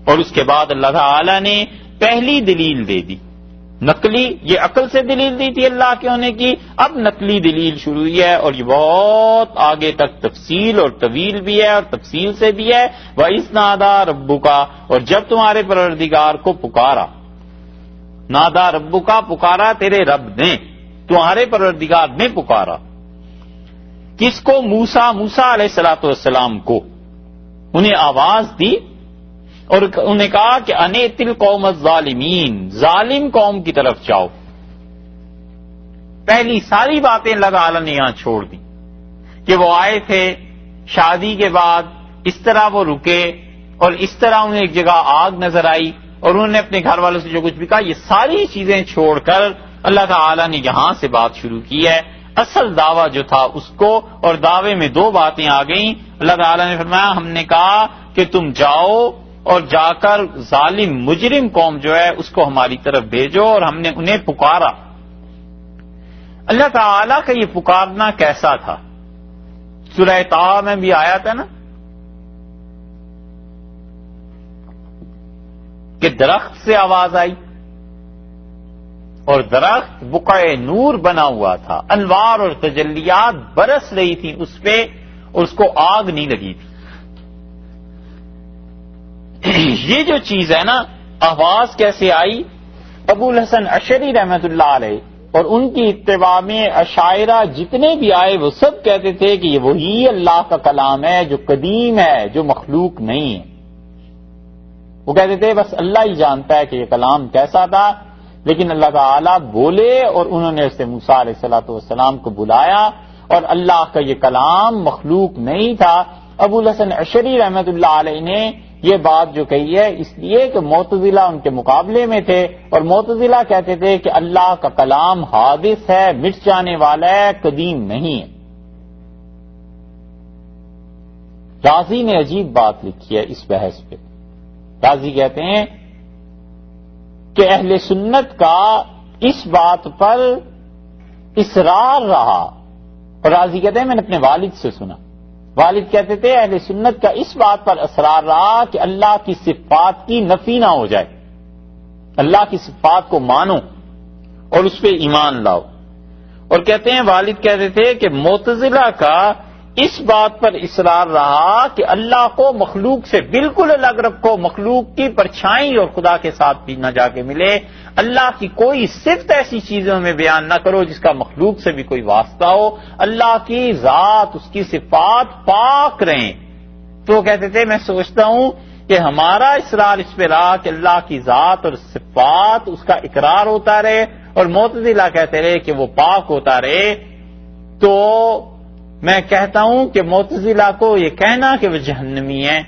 اور اس کے بعد اللہ تعالی نے پہلی دلیل دے دی نقلی، یہ عقل سے دلیل دی تھی اللہ کے ہونے کی، اب نقلی دلیل شروع ہوئی ہے، اور یہ بہت آگے تک تفصیل اور طویل بھی ہے اور تفصیل سے بھی ہے۔ وَإِذْ نَادَىٰ رَبُّكَ، اور جب تمہارے پروردگار کو پکارا، نادا ربک، پکارا تیرے رب نے، تمہارے پروردگار نے پکارا، کس کو؟ موسیٰ علیہ السلام کو، انہیں آواز دی اور انہیں کہا کہ انیت القوم الظالمین، ظالم قوم کی طرف جاؤ۔ پہلی ساری باتیں اللہ تعالیٰ نے یہاں چھوڑ دی کہ وہ آئے تھے شادی کے بعد، اس طرح وہ رکے اور اس طرح انہیں ایک جگہ آگ نظر آئی اور انہوں نے اپنے گھر والوں سے جو کچھ بھی کہا، یہ ساری چیزیں چھوڑ کر اللہ تعالیٰ نے یہاں سے بات شروع کی ہے، اصل دعویٰ جو تھا اس کو، اور دعوے میں دو باتیں آ گئیں۔ اللہ تعالیٰ نے فرمایا ہم نے کہا کہ تم جاؤ اور جا کر ظالم مجرم قوم جو ہے اس کو ہماری طرف بھیجو، اور ہم نے انہیں پکارا۔ اللہ تعالیٰ کا یہ پکارنا کیسا تھا؟ سورہ طٰہٰ میں بھی آیا تھا نا کہ درخت سے آواز آئی اور درخت بقع نور بنا ہوا تھا، انوار اور تجلیات برس رہی تھی اس پہ اور اس کو آگ نہیں لگی تھی۔ یہ جو چیز ہے نا، آواز کیسے آئی؟ ابو الحسن اشعری رحمت اللہ علیہ اور ان کی اتباع میں اشاعرہ جتنے بھی آئے وہ سب کہتے تھے کہ یہ وہی اللہ کا کلام ہے جو قدیم ہے، جو مخلوق نہیں ہے۔ وہ کہتے تھے بس اللہ ہی جانتا ہے کہ یہ کلام کیسا تھا، لیکن اللہ تعالیٰ بولے اور انہوں نے اسے موسیٰ علیہ السلام کو بلایا، اور اللہ کا یہ کلام مخلوق نہیں تھا۔ ابو الحسن اشعری رحمت اللہ علیہ نے یہ بات جو کہی ہے اس لیے کہ معتزلہ ان کے مقابلے میں تھے، اور معتزلہ کہتے تھے کہ اللہ کا کلام حادث ہے، مٹ جانے والا ہے، قدیم نہیں ہے۔ رازی نے عجیب بات لکھی ہے اس بحث پہ۔ رازی کہتے ہیں کہ اہل سنت کا اس بات پر اصرار رہا، اور رازی کہتے ہیں میں نے اپنے والد سے سنا، والد کہتے تھے اہل سنت کا اس بات پر اصرار رہا کہ اللہ کی صفات کی نفی نہ ہو جائے، اللہ کی صفات کو مانو اور اس پہ ایمان لاؤ۔ اور کہتے ہیں والد کہتے تھے کہ معتزلہ کا اس بات پر اصرار رہا کہ اللہ کو مخلوق سے بالکل الگ رکھو، مخلوق کی پرچھائی اور خدا کے ساتھ بھی نہ جا کے ملے، اللہ کی کوئی صفت ایسی چیزوں میں بیان نہ کرو جس کا مخلوق سے بھی کوئی واسطہ ہو، اللہ کی ذات، اس کی صفات پاک رہیں۔ تو وہ کہتے تھے میں سوچتا ہوں کہ ہمارا اصرار اس پہ رہا کہ اللہ کی ذات اور صفات اس کا اقرار ہوتا رہے، اور معتزلہ کہتے رہے کہ وہ پاک ہوتا رہے۔ تو میں کہتا ہوں کہ معتزلہ کو یہ کہنا کہ وہ جہنمی ہیں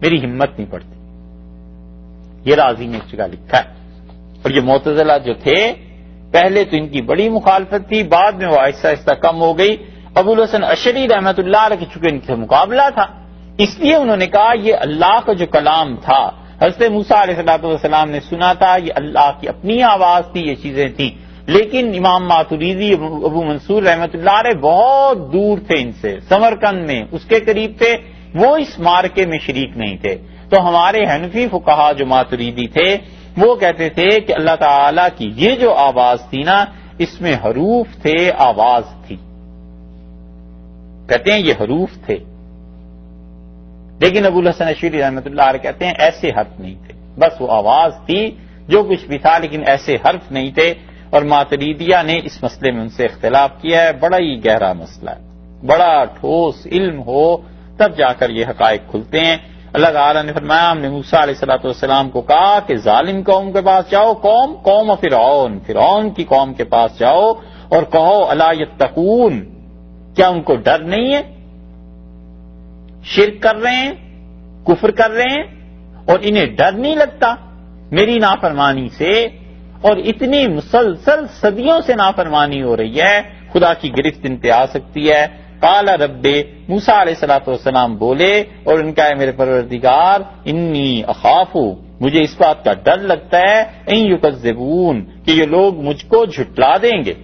میری ہمت نہیں پڑتی۔ یہ رازی نے ایک جگہ لکھا ہے۔ اور یہ معتزلہ جو تھے پہلے تو ان کی بڑی مخالفت تھی، بعد میں وہ آہستہ آہستہ کم ہو گئی۔ ابو الحسن اشعری رحمت اللہ علیہ چونکہ ان سے مقابلہ تھا، اس لیے انہوں نے کہا یہ اللہ کا جو کلام تھا حضرت موسیٰ علیہ السلام نے سنا تھا، یہ اللہ کی اپنی آواز تھی، یہ چیزیں تھیں۔ لیکن امام ماتریدی ابو منصور رحمت اللہ علیہ بہت دور تھے ان سے، سمرقند میں اس کے قریب تھے، وہ اس مارکے میں شریک نہیں تھے۔ تو ہمارے حنفی فقہا جو ماتریدی تھے وہ کہتے تھے کہ اللہ تعالیٰ کی یہ جو آواز تھی نا، اس میں حروف تھے، آواز تھی، کہتے ہیں یہ حروف تھے۔ لیکن ابو الحسن اشعری رحمت اللہ علیہ کہتے ہیں ایسے حرف نہیں تھے، بس وہ آواز تھی، جو کچھ بھی تھا لیکن ایسے حرف نہیں تھے۔ اور ماتریدیہ نے اس مسئلے میں ان سے اختلاف کیا ہے، بڑا ہی گہرا مسئلہ ہے، بڑا ٹھوس علم ہو تب جا کر یہ حقائق کھلتے ہیں۔ اللہ تعالیٰ نے فرمایا ہم نے موسیٰ علیہ السلام کو کہا کہ ظالم قوم کے پاس جاؤ، قوم فرعون کی قوم کے پاس جاؤ اور کہو الا یتقون، کیا ان کو ڈر نہیں ہے؟ شرک کر رہے ہیں، کفر کر رہے ہیں، اور انہیں ڈر نہیں لگتا میری نافرمانی سے، اور اتنی مسلسل صدیوں سے نافرمانی ہو رہی ہے، خدا کی گرفت ان پہ آ سکتی ہے۔ قال رب، موسیٰ علیہ السلام بولے اور ان کا ہے میرے پروردگار، انی اخاف، مجھے اس بات کا ڈر لگتا ہے، ان یکذبون، کہ یہ لوگ مجھ کو جھٹلا دیں گے۔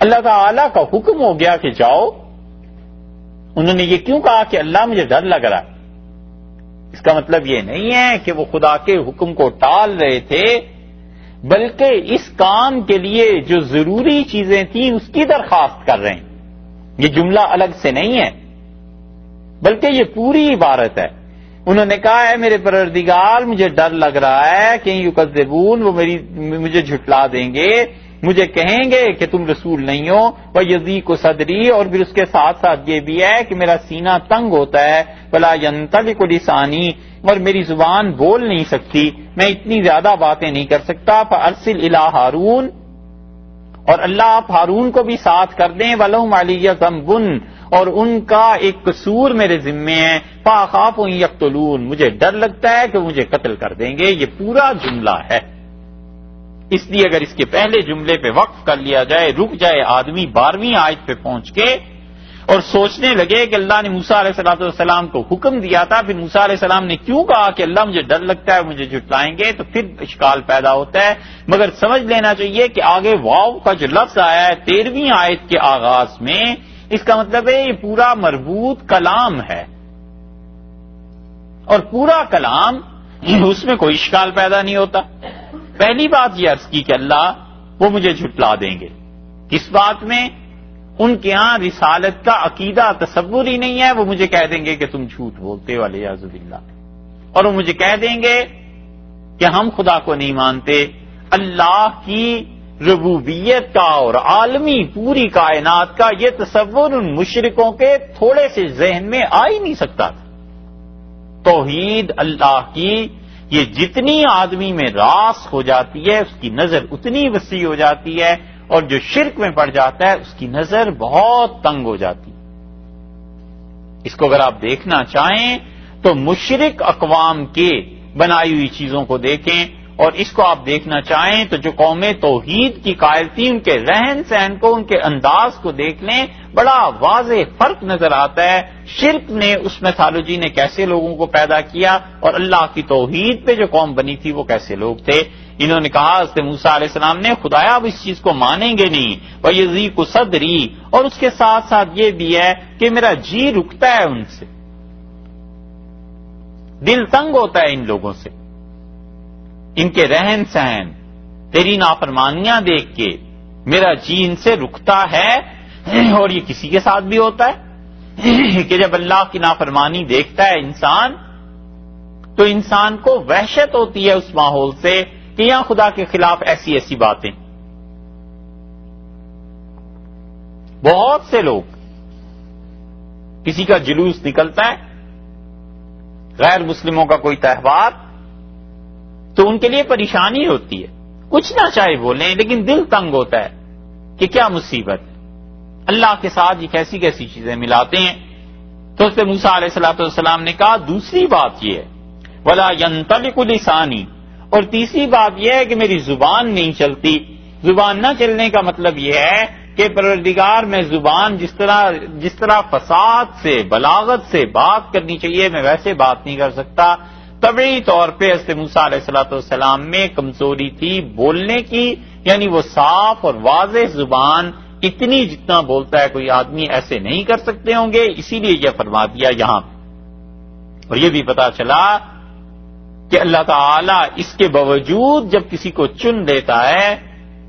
اللہ تعالی کا حکم ہو گیا کہ جاؤ، انہوں نے یہ کیوں کہا کہ اللہ مجھے ڈر لگ رہا ہے؟ اس کا مطلب یہ نہیں ہے کہ وہ خدا کے حکم کو ٹال رہے تھے، بلکہ اس کام کے لیے جو ضروری چیزیں تھیں اس کی درخواست کر رہے ہیں. یہ جملہ الگ سے نہیں ہے، بلکہ یہ پوری عبارت ہے. انہوں نے کہا ہے میرے پروردگار مجھے ڈر لگ رہا ہے کہ یکذبون، وہ مجھے جھٹلا دیں گے، مجھے کہیں گے کہ تم رسول نہیں ہو، وَيَضِيقُ صَدْرِي، اور پھر اس کے ساتھ ساتھ یہ بھی ہے کہ میرا سینہ تنگ ہوتا ہے، وَلَا يَنطَلِقُ لِسَانِي، اور میری زبان بول نہیں سکتی، میں اتنی زیادہ باتیں نہیں کر سکتا. فَأَرْسِلْ إِلَىٰ ہارون، اور اللہ آپ ہارون کو بھی ساتھ کر دیں، وَلَهُمْ عَلَيَّ ذَنبٌ، اور ان کا ایک قصور میرے ذمے ہے، فَأَخَافُ أَن يَقْتُلُونِ، مجھے ڈر لگتا ہے کہ مجھے قتل کر دیں گے. یہ پورا جملہ ہے. اس لیے اگر اس کے پہلے جملے پہ وقف کر لیا جائے، رک جائے آدمی 12ویں آیت پہ پہنچ کے اور سوچنے لگے کہ اللہ نے موسیٰ علیہ السلام کو حکم دیا تھا، پھر موسیٰ علیہ السلام نے کیوں کہا کہ اللہ مجھے ڈر لگتا ہے مجھے جھٹلائیں گے، تو پھر اشکال پیدا ہوتا ہے. مگر سمجھ لینا چاہیے کہ آگے واو کا جو لفظ آیا ہے 13ویں آیت کے آغاز میں، اس کا مطلب ہے یہ پورا مربوط کلام ہے، اور پورا کلام اس میں کوئی اشکال پیدا نہیں ہوتا. پہلی بات یہ عرض کی کہ اللہ وہ مجھے جھٹلا دیں گے. کس بات میں؟ ان کے ہاں رسالت کا عقیدہ تصور ہی نہیں ہے. وہ مجھے کہہ دیں گے کہ تم جھوٹ بولتے ہو والعیاذ باللہ، اور وہ مجھے کہہ دیں گے کہ ہم خدا کو نہیں مانتے. اللہ کی ربوبیت کا اور عالمی پوری کائنات کا یہ تصور ان مشرکوں کے تھوڑے سے ذہن میں آ ہی نہیں سکتا تھا. توحید اللہ کی یہ جتنی آدمی میں راس ہو جاتی ہے اس کی نظر اتنی وسیع ہو جاتی ہے، اور جو شرک میں پڑ جاتا ہے اس کی نظر بہت تنگ ہو جاتی ہے. اس کو اگر آپ دیکھنا چاہیں تو مشرک اقوام کے بنائی ہوئی چیزوں کو دیکھیں، اور اس کو آپ دیکھنا چاہیں تو جو قومیں توحید کی قائل تھی ان کے رہن سہن کو، ان کے انداز کو دیکھ لیں، بڑا واضح فرق نظر آتا ہے. شرک نے، اس میتھالوجی نے کیسے لوگوں کو پیدا کیا، اور اللہ کی توحید پہ جو قوم بنی تھی وہ کیسے لوگ تھے. انہوں نے کہا حضرت موسیٰ علیہ السلام نے خدایا اب اس چیز کو مانیں گے نہیں، وَيَضِيقُ صَدْرِي، اور اس کے ساتھ ساتھ یہ بھی ہے کہ میرا جی رکتا ہے ان سے، دل تنگ ہوتا ہے ان لوگوں سے، ان کے رہن سہن، تیری نافرمانیاں دیکھ کے میرا جی ان سے رکتا ہے. اور یہ کسی کے ساتھ بھی ہوتا ہے کہ جب اللہ کی نافرمانی دیکھتا ہے انسان تو انسان کو وحشت ہوتی ہے اس ماحول سے کہ یہاں خدا کے خلاف ایسی ایسی باتیں. بہت سے لوگ، کسی کا جلوس نکلتا ہے، غیر مسلموں کا کوئی تہوار، تو ان کے لیے پریشانی ہوتی ہے، کچھ نہ چاہے بولیں لیکن دل تنگ ہوتا ہے کہ کیا مصیبت ہے، اللہ کے ساتھ یہ کیسی کیسی چیزیں ملاتے ہیں. تو حضرت موسیٰ علیہ السلام نے کہا دوسری بات یہ ہے وَلَا يَنطَلِقُ لِسَانِي، اور تیسری بات یہ ہے کہ میری زبان نہیں چلتی. زبان نہ چلنے کا مطلب یہ ہے کہ پروردگار میں زبان جس طرح فصاحت سے، بلاغت سے بات کرنی چاہیے میں ویسے بات نہیں کر سکتا. طبعی طور پہ حضرت موسیٰ علیہ السلام میں کمزوری تھی بولنے کی، یعنی وہ صاف اور واضح زبان اتنی جتنا بولتا ہے کوئی آدمی ایسے نہیں کر سکتے ہوں گے، اسی لیے یہ فرما دیا یہاں. اور یہ بھی پتا چلا کہ اللہ تعالی اس کے باوجود جب کسی کو چن لیتا ہے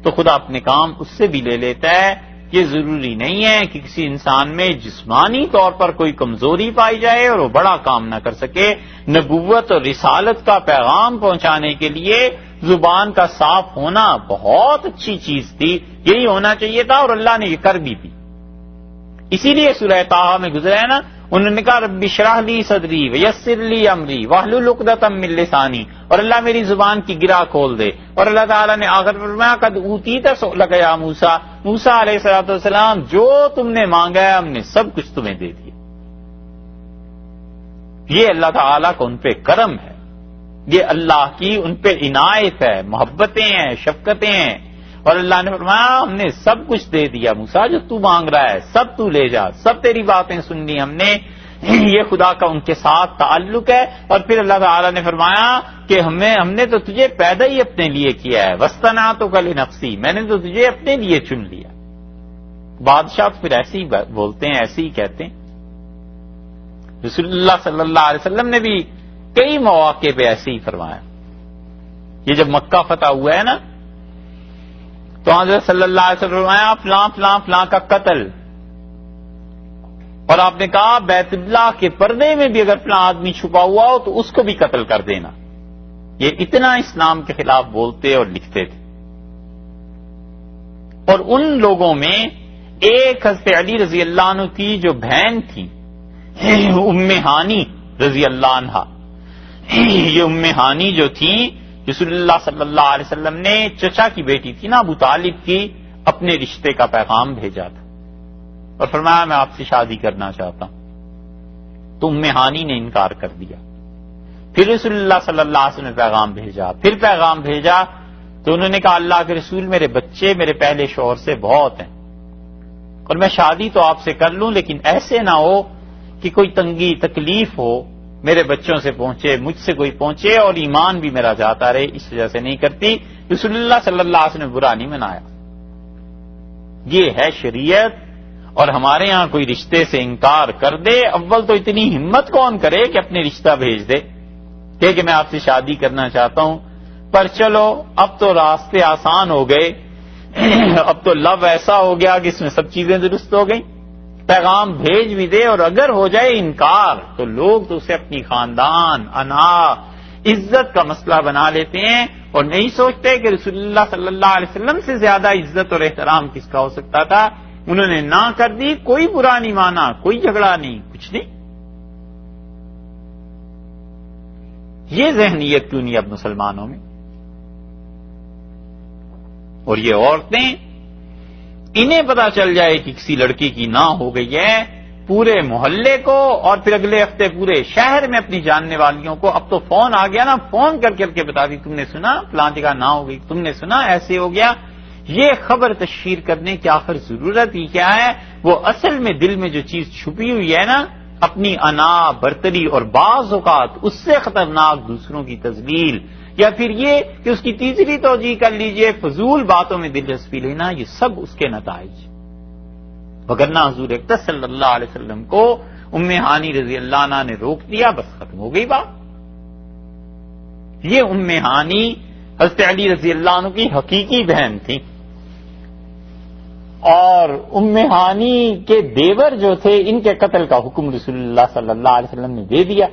تو خدا اپنے کام اس سے بھی لے لیتا ہے. یہ ضروری نہیں ہے کہ کسی انسان میں جسمانی طور پر کوئی کمزوری پائی جائے اور وہ بڑا کام نہ کر سکے. نبوت اور رسالت کا پیغام پہنچانے کے لیے زبان کا صاف ہونا بہت اچھی چیز تھی، یہی ہونا چاہیے تھا، اور اللہ نے یہ کر بھی دی. اسی لیے سورہ طٰہٰ میں گزرا ہے نا، انہوں نے کہا رب اشرح لی صدری ویسر لی امری واحلل عقدۃ من لسانی، اور اللہ میری زبان کی گرہ کھول دے. اور اللہ تعالیٰ نے آخر فرمایا قد اوتیت سؤلک یا موسیٰ، موسیٰ علیہ السلام جو تم نے مانگا ہے ہم نے سب کچھ تمہیں دے دیا. یہ اللہ تعالیٰ کا ان پہ کرم ہے، یہ اللہ کی ان پہ عنایت ہے، محبتیں ہیں، شفقتیں ہیں. اور اللہ نے فرمایا ہم نے سب کچھ دے دیا موسیٰ، جو تو مانگ رہا ہے سب تو لے جا، سب تیری باتیں سننی ہم نے. یہ خدا کا ان کے ساتھ تعلق ہے. اور پھر اللہ تعالیٰ نے فرمایا کہ ہم نے تو تجھے پیدا ہی اپنے لیے کیا ہے، وَاصْطَنَعْتُكَ لِنَفْسِي، میں نے تو تجھے اپنے لیے چن لیا. بادشاہ پھر ایسے ہی بولتے ہیں، ایسے ہی کہتے ہیں. رسول اللہ صلی اللہ علیہ وسلم نے بھی کئی مواقع پہ ایسے ہی فرمایا. یہ جب مکہ فتح ہوا ہے نا تو حضرت صلی اللہ علیہ وسلم فرمایا فلاں فلاں فلاں کا قتل، اور آپ نے کہا بیت اللہ کے پردے میں بھی اگر فلاں آدمی چھپا ہوا ہو تو اس کو بھی قتل کر دینا. یہ اتنا اسلام کے خلاف بولتے اور لکھتے تھے. اور ان لوگوں میں ایک حضرت علی رضی اللہ عنہ کی جو بہن تھی ام ہانی رضی اللہ عنہا، یہ ام ہانی جو تھی رسول اللہ صلی اللہ علیہ وسلم نے چچا کی بیٹی تھی نا ابو طالب کی، اپنے رشتے کا پیغام بھیجا تھا اور فرمایا میں آپ سے شادی کرنا چاہتا ہوں. تو ام ہانی نے انکار کر دیا. پھر رسول اللہ صلی اللہ علیہ وسلم نے پیغام بھیجا تو انہوں نے کہا اللہ کے رسول میرے بچے میرے پہلے شوہر سے بہت ہیں اور میں شادی تو آپ سے کر لوں لیکن ایسے نہ ہو کہ کوئی تنگی تکلیف ہو میرے بچوں سے پہنچے، مجھ سے کوئی پہنچے اور ایمان بھی میرا جاتا رہے، اس وجہ سے نہیں کرتی. رسول اللہ صلی اللہ علیہ وسلم نے برا نہیں منایا. یہ ہے شریعت. اور ہمارے یہاں کوئی رشتے سے انکار کر دے، اول تو اتنی ہمت کون کرے کہ اپنے رشتہ بھیج دے کہ میں آپ سے شادی کرنا چاہتا ہوں. پر چلو اب تو راستے آسان ہو گئے، اب تو لو ایسا ہو گیا کہ اس میں سب چیزیں درست ہو گئیں. پیغام بھیج بھی دے اور اگر ہو جائے انکار تو لوگ تو اسے اپنی خاندان، انا، عزت کا مسئلہ بنا لیتے ہیں اور نہیں سوچتے کہ رسول اللہ صلی اللہ علیہ وسلم سے زیادہ عزت اور احترام کس کا ہو سکتا تھا. انہوں نے نہ کر دی، کوئی برا نہیں مانا، کوئی جھگڑا نہیں، کچھ نہیں. یہ ذہنیت کیوں نہیں اب مسلمانوں میں؟ اور یہ عورتیں انہیں پتا چل جائے کہ کسی لڑکی کی نہ ہو گئی ہے، پورے محلے کو اور پھر اگلے ہفتے پورے شہر میں اپنی جاننے والیوں کو، اب تو فون آ گیا نا، فون کر کے بتا دی تم نے سنا فلاں جگہ نہ ہو گئی، تم نے سنا ایسے ہو گیا. یہ خبر تشہیر کرنے کی آخر ضرورت ہی کیا ہے؟ وہ اصل میں دل میں جو چیز چھپی ہوئی ہے نا، اپنی انا، برتری اور بعض اوقات اس سے خطرناک دوسروں کی تذلیل، یا پھر یہ کہ اس کی تیسری توجیہ کر لیجئے فضول باتوں میں دلچسپی لینا، یہ سب اس کے نتائج. وگرنہ حضور اقدس صلی اللہ علیہ وسلم کو ام ہانی رضی اللہ عنہ نے روک دیا، بس ختم ہو گئی بات. یہ ام ہانی حضرت علی رضی اللہ عنہ کی حقیقی بہن تھی اور ام ہانی کے دیور جو تھے ان کے قتل کا حکم رسول اللہ صلی اللہ علیہ وسلم نے دے دیا.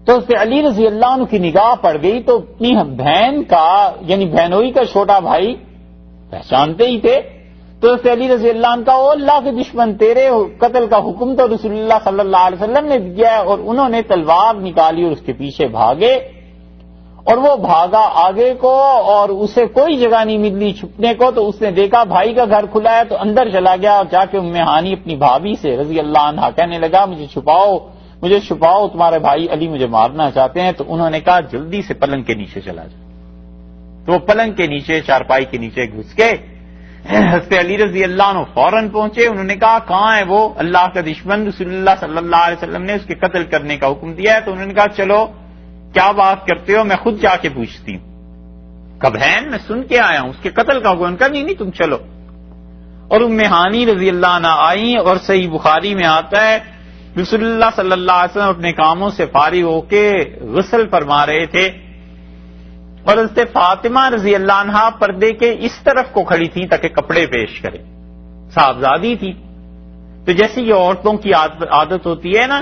تو اس سے علی رضی اللہ عنہ کی نگاہ پڑ گئی تو اپنی بہن کا یعنی بہنوئی کا چھوٹا بھائی پہچانتے ہی تھے، تو اس سے علی رضی اللہ عنہ کا او اللہ کے دشمن تیرے قتل کا حکم تو رسول اللہ صلی اللہ علیہ وسلم نے دیا ہے. اور انہوں نے تلوار نکالی اور اس کے پیچھے بھاگے اور وہ بھاگا آگے کو اور اسے کوئی جگہ نہیں ملی چھپنے کو. تو اس نے دیکھا بھائی کا گھر کھلا ہے تو اندر چلا گیا اور جا کے ام ہانی اپنی بھابھی سے رضی اللہ عنہا کہنے لگا مجھے چھپاؤ تمہارے بھائی علی مجھے مارنا چاہتے ہیں. تو انہوں نے کہا جلدی سے پلنگ کے نیچے چلا جا. تو وہ پلنگ کے نیچے چارپائی کے نیچے گھس کے حضرت علی رضی اللہ عنہ فوراً پہنچے. انہوں نے کہا کہاں ہے وہ اللہ کا دشمن، رسول اللہ صلی اللہ علیہ وسلم نے اس کے قتل کرنے کا حکم دیا ہے. تو انہوں نے کہا چلو کیا بات کرتے ہو، میں خود جا کے پوچھتی ہوں. کب بہن میں سن کے آیا ہوں اس کے قتل کا حکم. کہا نہیں تم چلو. اور ام ہانی رضی اللہ عنہ آئیں اور صحیح بخاری میں آتا ہے رسول اللہ صلی اللہ علیہ وسلم اپنے کاموں سے فارغ ہو کے غسل فرما رہے تھے اور حضرت فاطمہ رضی اللہ عنہا پردے کے اس طرف کو کھڑی تھی تاکہ کپڑے پیش کرے. صاحبزادی تھی تو جیسی یہ عورتوں کی عادت ہوتی ہے نا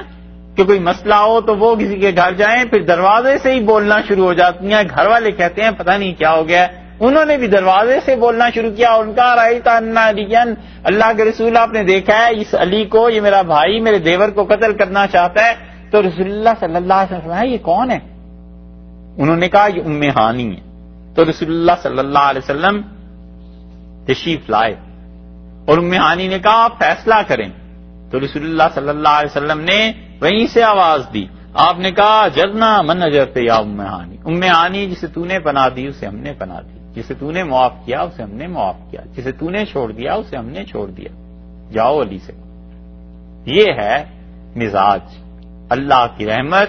کہ کوئی مسئلہ ہو تو وہ کسی کے گھر جائیں پھر دروازے سے ہی بولنا شروع ہو جاتی ہیں. گھر والے کہتے ہیں پتہ نہیں کیا ہو گیا. انہوں نے بھی دروازے سے بولنا شروع کیا اور ان کا رائتا علیین، اللہ کے رسول آپ نے دیکھا ہے اس علی کو، یہ میرا بھائی میرے دیور کو قتل کرنا چاہتا ہے. تو رسول اللہ صلی اللہ علیہ وسلم فرمایا یہ کون ہے؟ انہوں نے کہا یہ ام ہانی ہے. تو رسول اللہ صلی اللہ علیہ وسلم تشریف لائے اور ام ہانی نے کہا آپ فیصلہ کریں. تو رسول اللہ صلی اللہ علیہ وسلم نے وہیں سے آواز دی. آپ نے کہا جرنا من اجرتے یا ام ہانی، ام ہانی جسے تو نے پناہ دی اسے ہم نے پناہ دی، جسے تو نے معاف کیا اسے ہم نے معاف کیا، جسے تو نے چھوڑ دیا اسے ہم نے چھوڑ دیا. جاؤ علی سے. یہ ہے مزاج اللہ کی رحمت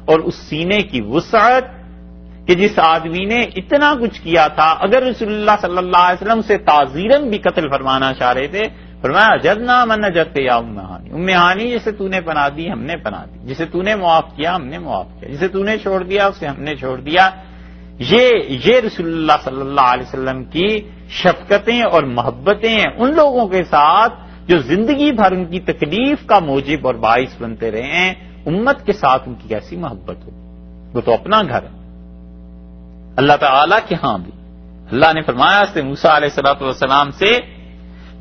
اور اس سینے کی وسعت کہ جس آدمی نے اتنا کچھ کیا تھا، اگر رسول اللہ صلی اللہ علیہ وسلم سے تعزیراً بھی قتل فرمانا چاہ رہے تھے فرمایا اجرنا من اجرت یا ام ہانی، ام ہانی جسے تو نے پناہ دی ہم نے پناہ دی، جسے تو نے معاف کیا ہم نے معاف کیا، جسے تو نے چھوڑ دیا اسے ہم نے چھوڑ دیا۔ یہ رسول اللہ صلی اللہ علیہ وسلم کی شفقتیں اور محبتیں ہیں ان لوگوں کے ساتھ جو زندگی بھر ان کی تکلیف کا موجب اور باعث بنتے رہے ہیں۔ امت کے ساتھ ان کی کیسی محبت ہو، وہ تو اپنا گھر ہے۔ اللہ تعالیٰ کے ہاں بھی اللہ نے فرمایا سے موسیٰ علیہ الصلوۃ والسلام سے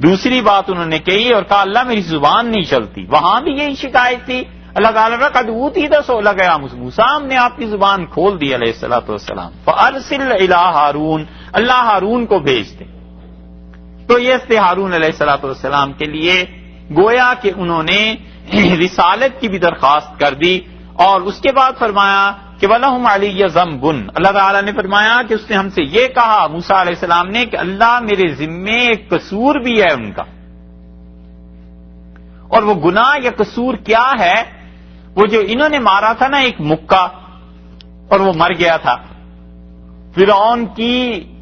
دوسری بات انہوں نے کہی اور کہا اللہ میری زبان نہیں چلتی، وہاں بھی یہی شکایت تھی۔ اللہ تعالیٰ نے قد اوتیت سؤلک یا موسیٰ، ہم نے آپ کی زبان کھول دی علیہ الصلوۃ والسلام، فارسل الی ہارون، اللہ ہارون کو بھیج دے۔ تو یہ ہارون علیہ الصلوۃ والسلام کے لیے گویا کہ انہوں نے رسالت کی بھی درخواست کر دی، اور اس کے بعد فرمایا کہ وَلَهُمْ عَلَيَّ ذَنْبٌ، اللہ تعالیٰ نے فرمایا کہ اس نے ہم سے یہ کہا موسیٰ علیہ السلام نے کہ اللہ میرے ذمے ایک قصور بھی ہے ان کا، اور وہ گناہ یا قصور کیا ہے؟ وہ جو انہوں نے مارا تھا نا ایک مکہ اور وہ مر گیا تھا، فرعون کی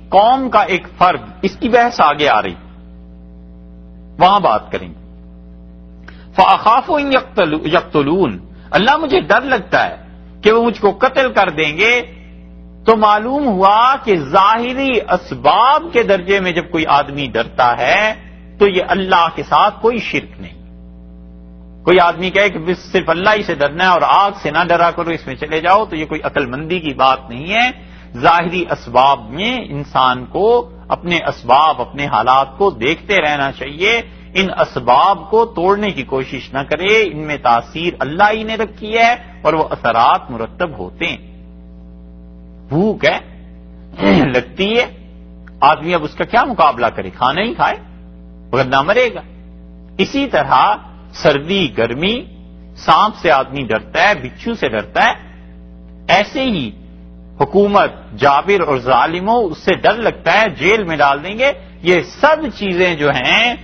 قوم کا ایک فرد، اس کی بحث آگے آ رہی، وہاں بات کریں گے۔ فَأَخَافُ إِن يَقْتُلُونَ، اللہ مجھے ڈر لگتا ہے کہ وہ مجھ کو قتل کر دیں گے۔ تو معلوم ہوا کہ ظاہری اسباب کے درجے میں جب کوئی آدمی ڈرتا ہے تو یہ اللہ کے ساتھ کوئی شرک نہیں۔ کوئی آدمی کہے کہ بس صرف اللہ ہی سے ڈرنا ہے اور آگ سے نہ ڈرا کرو، اس میں چلے جاؤ، تو یہ کوئی عقل مندی کی بات نہیں ہے۔ ظاہری اسباب میں انسان کو اپنے اسباب، اپنے حالات کو دیکھتے رہنا چاہیے، ان اسباب کو توڑنے کی کوشش نہ کرے، ان میں تاثیر اللہ ہی نے رکھی ہے اور وہ اثرات مرتب ہوتے ہیں۔ بھوک ہے لگتی ہے، آدمی اب اس کا کیا مقابلہ کرے، کھانا ہی کھائے ورنہ مرے گا۔ اسی طرح سردی گرمی، سانپ سے آدمی ڈرتا ہے، بچھو سے ڈرتا ہے، ایسے ہی حکومت جابر اور ظالموں اس سے ڈر لگتا ہے، جیل میں ڈال دیں گے۔ یہ سب چیزیں جو ہیں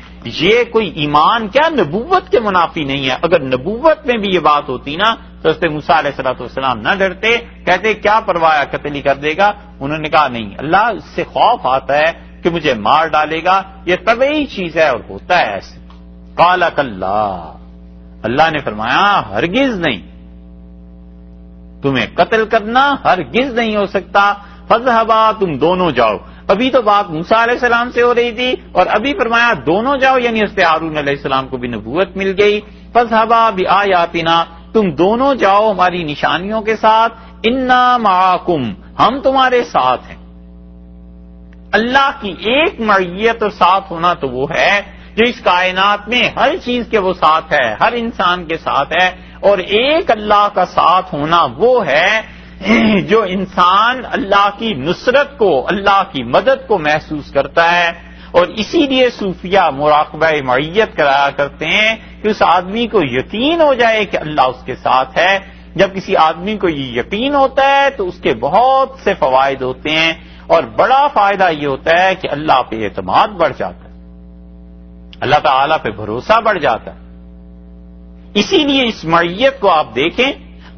یہ کوئی ایمان کیا نبوت کے منافی نہیں ہے۔ اگر نبوت میں بھی یہ بات ہوتی نا تو حضرت موسیٰ علیہ السلام نہ ڈرتے، کہتے کیا پرواہ ہے، قتل ہی کر دے گا۔ انہوں نے کہا نہیں، اللہ اس سے خوف آتا ہے کہ مجھے مار ڈالے گا، یہ طبعی چیز ہے اور ہوتا ہے ایسے۔ قال کلا، اللہ نے فرمایا ہرگز نہیں، تمہیں قتل کرنا ہرگز نہیں ہو سکتا۔ فاذهبا، تم دونوں جاؤ۔ ابھی تو بات موسیٰ علیہ السلام سے ہو رہی تھی اور ابھی فرمایا دونوں جاؤ، یعنی حضرت ہارون علیہ السلام کو بھی نبوت مل گئی۔ فاذهبا بآیاتنا، تم دونوں جاؤ ہماری نشانیوں کے ساتھ۔ انا معکم، ہم تمہارے ساتھ ہیں۔ اللہ کی ایک معیت اور ساتھ ہونا تو وہ ہے جو اس کائنات میں ہر چیز کے وہ ساتھ ہے، ہر انسان کے ساتھ ہے، اور ایک اللہ کا ساتھ ہونا وہ ہے جو انسان اللہ کی نصرت کو، اللہ کی مدد کو محسوس کرتا ہے۔ اور اسی لیے صوفیہ مراقبہ معیت کرایا کرتے ہیں کہ اس آدمی کو یقین ہو جائے کہ اللہ اس کے ساتھ ہے۔ جب کسی آدمی کو یہ یقین ہوتا ہے تو اس کے بہت سے فوائد ہوتے ہیں، اور بڑا فائدہ یہ ہوتا ہے کہ اللہ پہ اعتماد بڑھ جاتا ہے، اللہ تعالیٰ پہ بھروسہ بڑھ جاتا ہے۔ اسی لیے اس معیت کو آپ دیکھیں،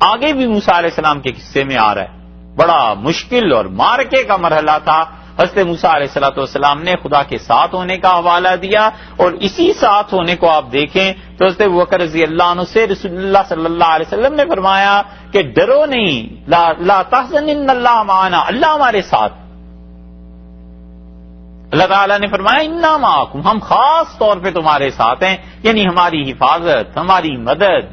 آگے بھی موسیٰ علیہ السلام کے قصے میں آ رہا ہے، بڑا مشکل اور مارکے کا مرحلہ تھا۔ حضرت موسیٰ علیہ السلام نے خدا کے ساتھ ہونے کا حوالہ دیا، اور اسی ساتھ ہونے کو آپ دیکھیں تو حضرت ابوبکر رضی اللہ عنہ سے رسول اللہ صلی اللہ علیہ وسلم نے فرمایا کہ ڈرو نہیں، لا تحزن ان اللہ معنا، اللہ ہمارے ساتھ۔ اللہ تعالیٰ نے فرمایا انا معکم، ہم خاص طور پہ تمہارے ساتھ ہیں، یعنی ہماری حفاظت، ہماری مدد،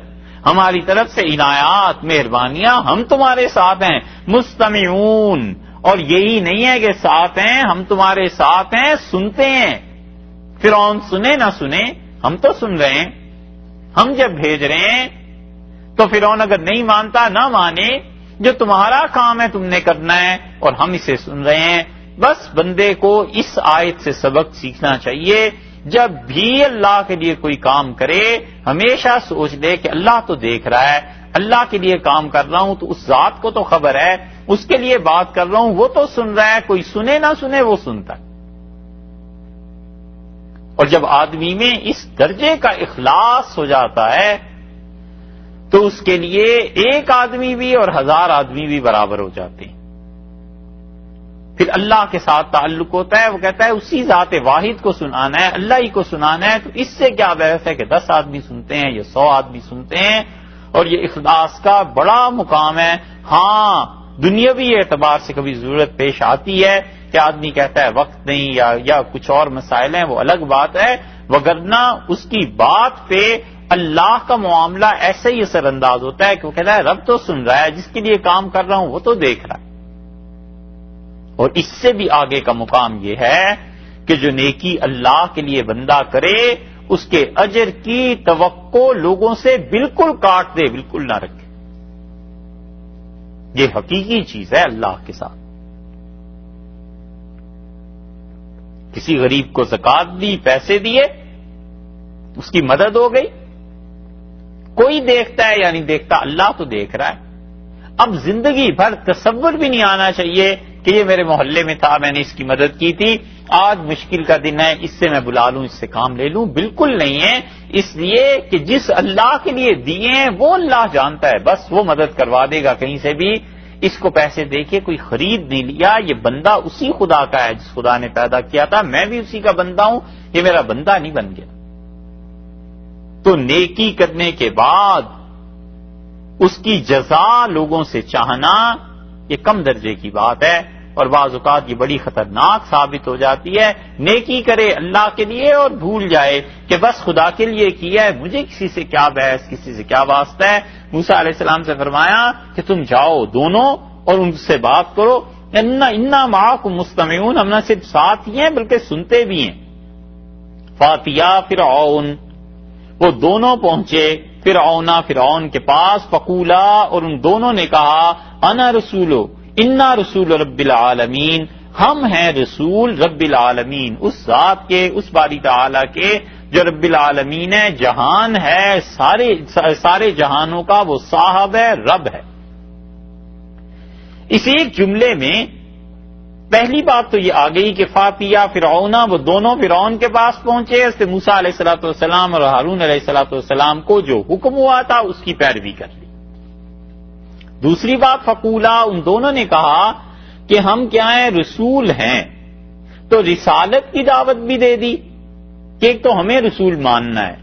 ہماری طرف سے عنایات، مہربانیاں، ہم تمہارے ساتھ ہیں۔ مستمعون، اور یہی نہیں ہے کہ ساتھ ہیں، ہم تمہارے ساتھ ہیں، سنتے ہیں۔ فرعون سنے نہ سنے، ہم تو سن رہے ہیں، ہم جب بھیج رہے ہیں تو فرعون اگر نہیں مانتا نہ مانے، جو تمہارا کام ہے تم نے کرنا ہے، اور ہم اسے سن رہے ہیں۔ بس بندے کو اس آیت سے سبق سیکھنا چاہیے، جب بھی اللہ کے لیے کوئی کام کرے ہمیشہ سوچ لے کہ اللہ تو دیکھ رہا ہے، اللہ کے لیے کام کر رہا ہوں تو اس ذات کو تو خبر ہے، اس کے لیے بات کر رہا ہوں وہ تو سن رہا ہے، کوئی سنے نہ سنے وہ سنتا ہے۔ اور جب آدمی میں اس درجے کا اخلاص ہو جاتا ہے تو اس کے لیے ایک آدمی بھی اور 1000 آدمی بھی برابر ہو جاتے ہیں۔ پھر اللہ کے ساتھ تعلق ہوتا ہے، وہ کہتا ہے اسی ذات واحد کو سنانا ہے، اللہ ہی کو سنانا ہے، تو اس سے کیا بحث ہے کہ 10 آدمی سنتے ہیں یا 100 آدمی سنتے ہیں، اور یہ اخلاص کا بڑا مقام ہے۔ ہاں دنیاوی اعتبار سے کبھی ضرورت پیش آتی ہے کہ آدمی کہتا ہے وقت نہیں یا کچھ اور مسائل ہیں، وہ الگ بات ہے، وگرنہ اس کی بات پہ اللہ کا معاملہ ایسے ہی اثر انداز ہوتا ہے کہ وہ کہتا ہے رب تو سن رہا ہے، جس کے لیے کام کر رہا ہوں وہ تو دیکھ رہا ہے۔ اور اس سے بھی آگے کا مقام یہ ہے کہ جو نیکی اللہ کے لیے بندہ کرے اس کے اجر کی توقع لوگوں سے بالکل کاٹ دے، بالکل نہ رکھے۔ یہ حقیقی چیز ہے اللہ کے ساتھ۔ کسی غریب کو زکات دی، پیسے دیے، اس کی مدد ہو گئی، کوئی دیکھتا ہے یا نہیں دیکھتا، اللہ تو دیکھ رہا ہے۔ اب زندگی بھر تصور بھی نہیں آنا چاہیے کہ یہ میرے محلے میں تھا، میں نے اس کی مدد کی تھی، آج مشکل کا دن ہے، اس سے میں بلا لوں، اس سے کام لے لوں، بالکل نہیں ہے۔ اس لیے کہ جس اللہ کے لیے دیے ہیں وہ اللہ جانتا ہے، بس وہ مدد کروا دے گا کہیں سے بھی۔ اس کو پیسے دے کے کوئی خرید نہیں لیا، یہ بندہ اسی خدا کا ہے جس خدا نے پیدا کیا تھا، میں بھی اسی کا بندہ ہوں، یہ میرا بندہ نہیں بن گیا۔ تو نیکی کرنے کے بعد اس کی جزا لوگوں سے چاہنا یہ کم درجے کی بات ہے، اور بعض اوقات یہ بڑی خطرناک ثابت ہو جاتی ہے۔ نیکی کرے اللہ کے لیے اور بھول جائے کہ بس خدا کے لیے کیا ہے، مجھے کسی سے کیا بحث، کسی سے کیا واسطہ ہے۔ موسیٰ علیہ السلام سے فرمایا کہ تم جاؤ دونوں اور ان سے بات کرو، انا معکم مستمعون، ہم نہ صرف ساتھ ہی ہیں بلکہ سنتے بھی ہیں۔ فاتیا فرعون، وہ دونوں پہنچے فرعون کے پاس، فقولا، اور ان دونوں نے کہا انا رسولو، انا رسول رب العالمین، ہم ہیں رسول رب العالمین، اس ذات کے، اس باری تعالی کے جو رب العالمین ہے، جہان ہے، سارے جہانوں کا وہ صاحب ہے، رب ہے۔ اس ایک جملے میں پہلی بات تو یہ آ گئی کہ فاتیا فرعون، وہ دونوں فرعون کے پاس پہنچے، اس سے موسیٰ علیہ الصلوۃ والسلام اور ہارون علیہ الصلوۃ والسلام کو جو حکم ہوا تھا اس کی پیروی کر لی۔ دوسری بات فقولا، ان دونوں نے کہا کہ ہم کیا ہیں، رسول ہیں، تو رسالت کی دعوت بھی دے دی کہ ایک تو ہمیں رسول ماننا ہے،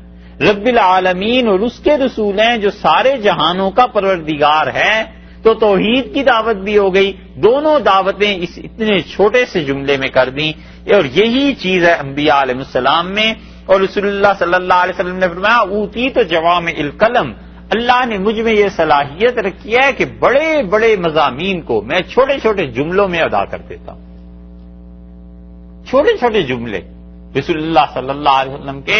رب العالمین اور اس کے رسول ہیں جو سارے جہانوں کا پروردگار ہے، تو توحید کی دعوت بھی ہو گئی۔ دونوں دعوتیں اس اتنے چھوٹے سے جملے میں کر دیں، اور یہی چیز ہے انبیاء علیہ السلام میں، اور رسول اللہ صلی اللہ علیہ وسلم نے فرمایا اوتیت جوامع الکلم، اللہ نے مجھ میں یہ صلاحیت رکھی ہے کہ بڑے بڑے مضامین کو میں چھوٹے چھوٹے جملوں میں ادا کر دیتا ہوں۔ چھوٹے چھوٹے جملے رسول اللہ صلی اللہ علیہ وسلم کے،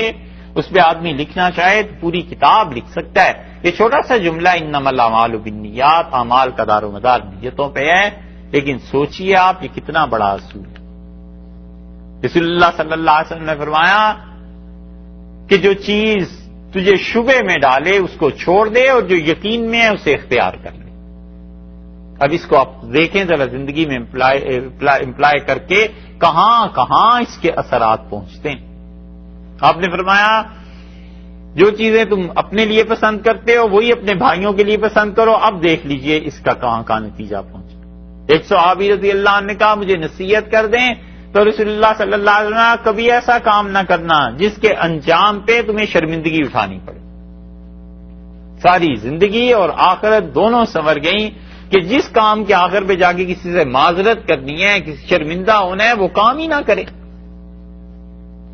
اس پہ آدمی لکھنا چاہے تو پوری کتاب لکھ سکتا ہے۔ یہ چھوٹا سا جملہ انما الاعمال بالنیات، اعمال کا دار و مدار نیتوں پہ ہے، لیکن سوچئے آپ یہ کتنا بڑا اصول ہے۔ رسول اللہ صلی اللہ علیہ وسلم نے فرمایا کہ جو چیز تجھے شبے میں ڈالے اس کو چھوڑ دے، اور جو یقین میں ہے اسے اختیار کر لے۔ اب اس کو آپ دیکھیں ذرا زندگی میں امپلائی کر کے کہاں کہاں اس کے اثرات پہنچتے ہیں۔ آپ نے فرمایا جو چیزیں تم اپنے لیے پسند کرتے ہو وہی اپنے بھائیوں کے لیے پسند کرو، اب دیکھ لیجئے اس کا کہاں کہاں نتیجہ پہنچا۔ ایک صحابی رضی اللہ عنہ نے کہا مجھے نصیحت کر دیں، تو رسول اللہ صلی اللہ علیہ وسلم کبھی ایسا کام نہ کرنا جس کے انجام پہ تمہیں شرمندگی اٹھانی پڑے۔ ساری زندگی اور آخرت دونوں سنور گئیں کہ جس کام کے آخر پہ جا کے کسی سے معذرت کرنی ہے، کسی شرمندہ ہونا ہے، وہ کام ہی نہ کرے۔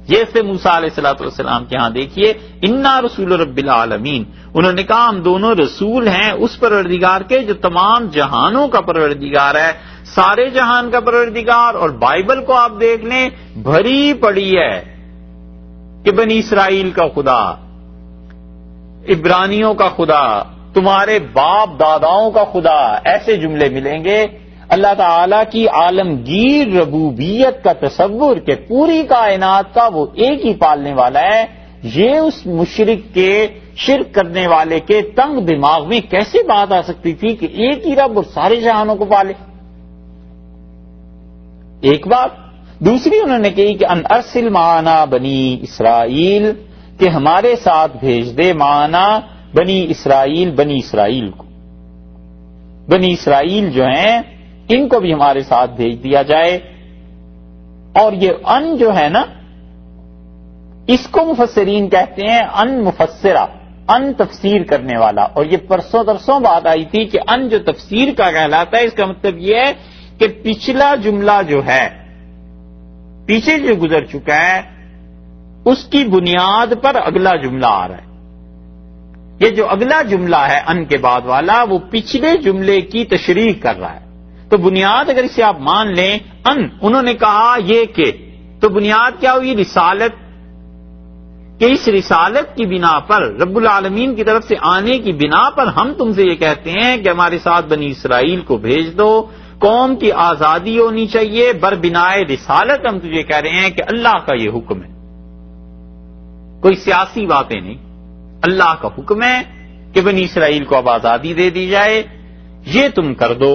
یہ سے موسیٰ علیہ الصلوۃ والسلام کے ہاں دیکھیے انا رسول رب العالمین، انہوں نے کہا ہم دونوں رسول ہیں اس پروردگار کے جو تمام جہانوں کا پروردگار ہے، سارے جہان کا پروردگار۔ اور بائبل کو آپ دیکھ لیں بھری پڑی ہے کہ بنی اسرائیل کا خدا، عبرانیوں کا خدا، تمہارے باپ داداؤں کا خدا، ایسے جملے ملیں گے۔ اللہ تعالی کی عالمگیر ربوبیت کا تصور کہ پوری کائنات کا وہ ایک ہی پالنے والا ہے، یہ اس مشرک کے، شرک کرنے والے کے تنگ دماغ میں کیسے بات آ سکتی تھی کہ ایک ہی رب اور سارے جہانوں کو پالے؟ ایک بات۔ دوسری انہوں نے کہی کہ ان ارسل معنا بنی اسرائیل، کہ ہمارے ساتھ بھیج دے معنا بنی اسرائیل کو۔ بنی اسرائیل جو ہیں ان کو بھی ہمارے ساتھ بھیج دیا جائے. اور یہ ان جو ہے نا، اس کو مفسرین کہتے ہیں ان مفسرہ، ان تفسیر کرنے والا. اور یہ پرسوں ترسوں بات آئی تھی کہ ان جو تفسیر کا کہلاتا ہے، اس کا مطلب یہ ہے کہ پچھلا جملہ جو ہے، پیچھے جو گزر چکا ہے، اس کی بنیاد پر اگلا جملہ آ رہا ہے. یہ جو اگلا جملہ ہے ان کے بعد والا، وہ پچھلے جملے کی تشریح کر رہا ہے. تو بنیاد اگر اسے آپ مان لیں، انہوں نے کہا یہ کہ، تو بنیاد کیا ہوئی؟ رسالت. کہ اس رسالت کی بنا پر، رب العالمین کی طرف سے آنے کی بنا پر ہم تم سے یہ کہتے ہیں کہ ہمارے ساتھ بنی اسرائیل کو بھیج دو، قوم کی آزادی ہونی چاہیے، بربنائے رسالت ہم تجھے کہہ رہے ہیں کہ اللہ کا یہ حکم ہے. کوئی سیاسی باتیں نہیں، اللہ کا حکم ہے کہ بنی اسرائیل کو اب آزادی دے دی جائے، یہ تم کر دو.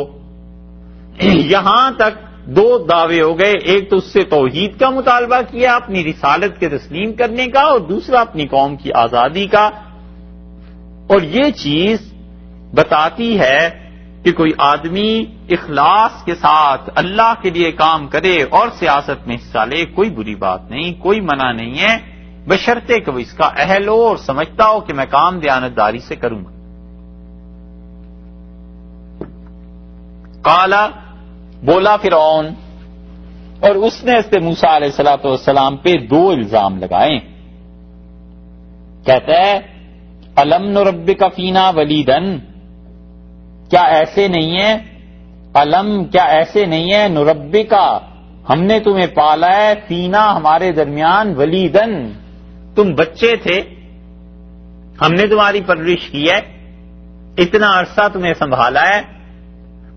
یہاں تک دو دعوے ہو گئے، ایک تو اس سے توحید کا مطالبہ کیا، اپنی رسالت کے تسلیم کرنے کا، اور دوسرا اپنی قوم کی آزادی کا. اور یہ چیز بتاتی ہے کہ کوئی آدمی اخلاص کے ساتھ اللہ کے لیے کام کرے اور سیاست میں حصہ لے، کوئی بری بات نہیں، کوئی منع نہیں ہے، بشرطے کہ وہ اس کا اہل ہو اور سمجھتا ہو کہ میں کام دیانتداری سے کروں گا. قال، بولا فرعون، اور اس نے حضرت موسیٰ علیہ الصلوۃ والسلام پہ دو الزام لگائے. کہتا ہے الم نربک فینا ولیدن، کیا ایسے نہیں ہے، الم کیا ایسے نہیں ہے، نربکا ہم نے تمہیں پالا ہے، فینا ہمارے درمیان، ولیدن تم بچے تھے، ہم نے تمہاری پرورش کی ہے، اتنا عرصہ تمہیں سنبھالا ہے.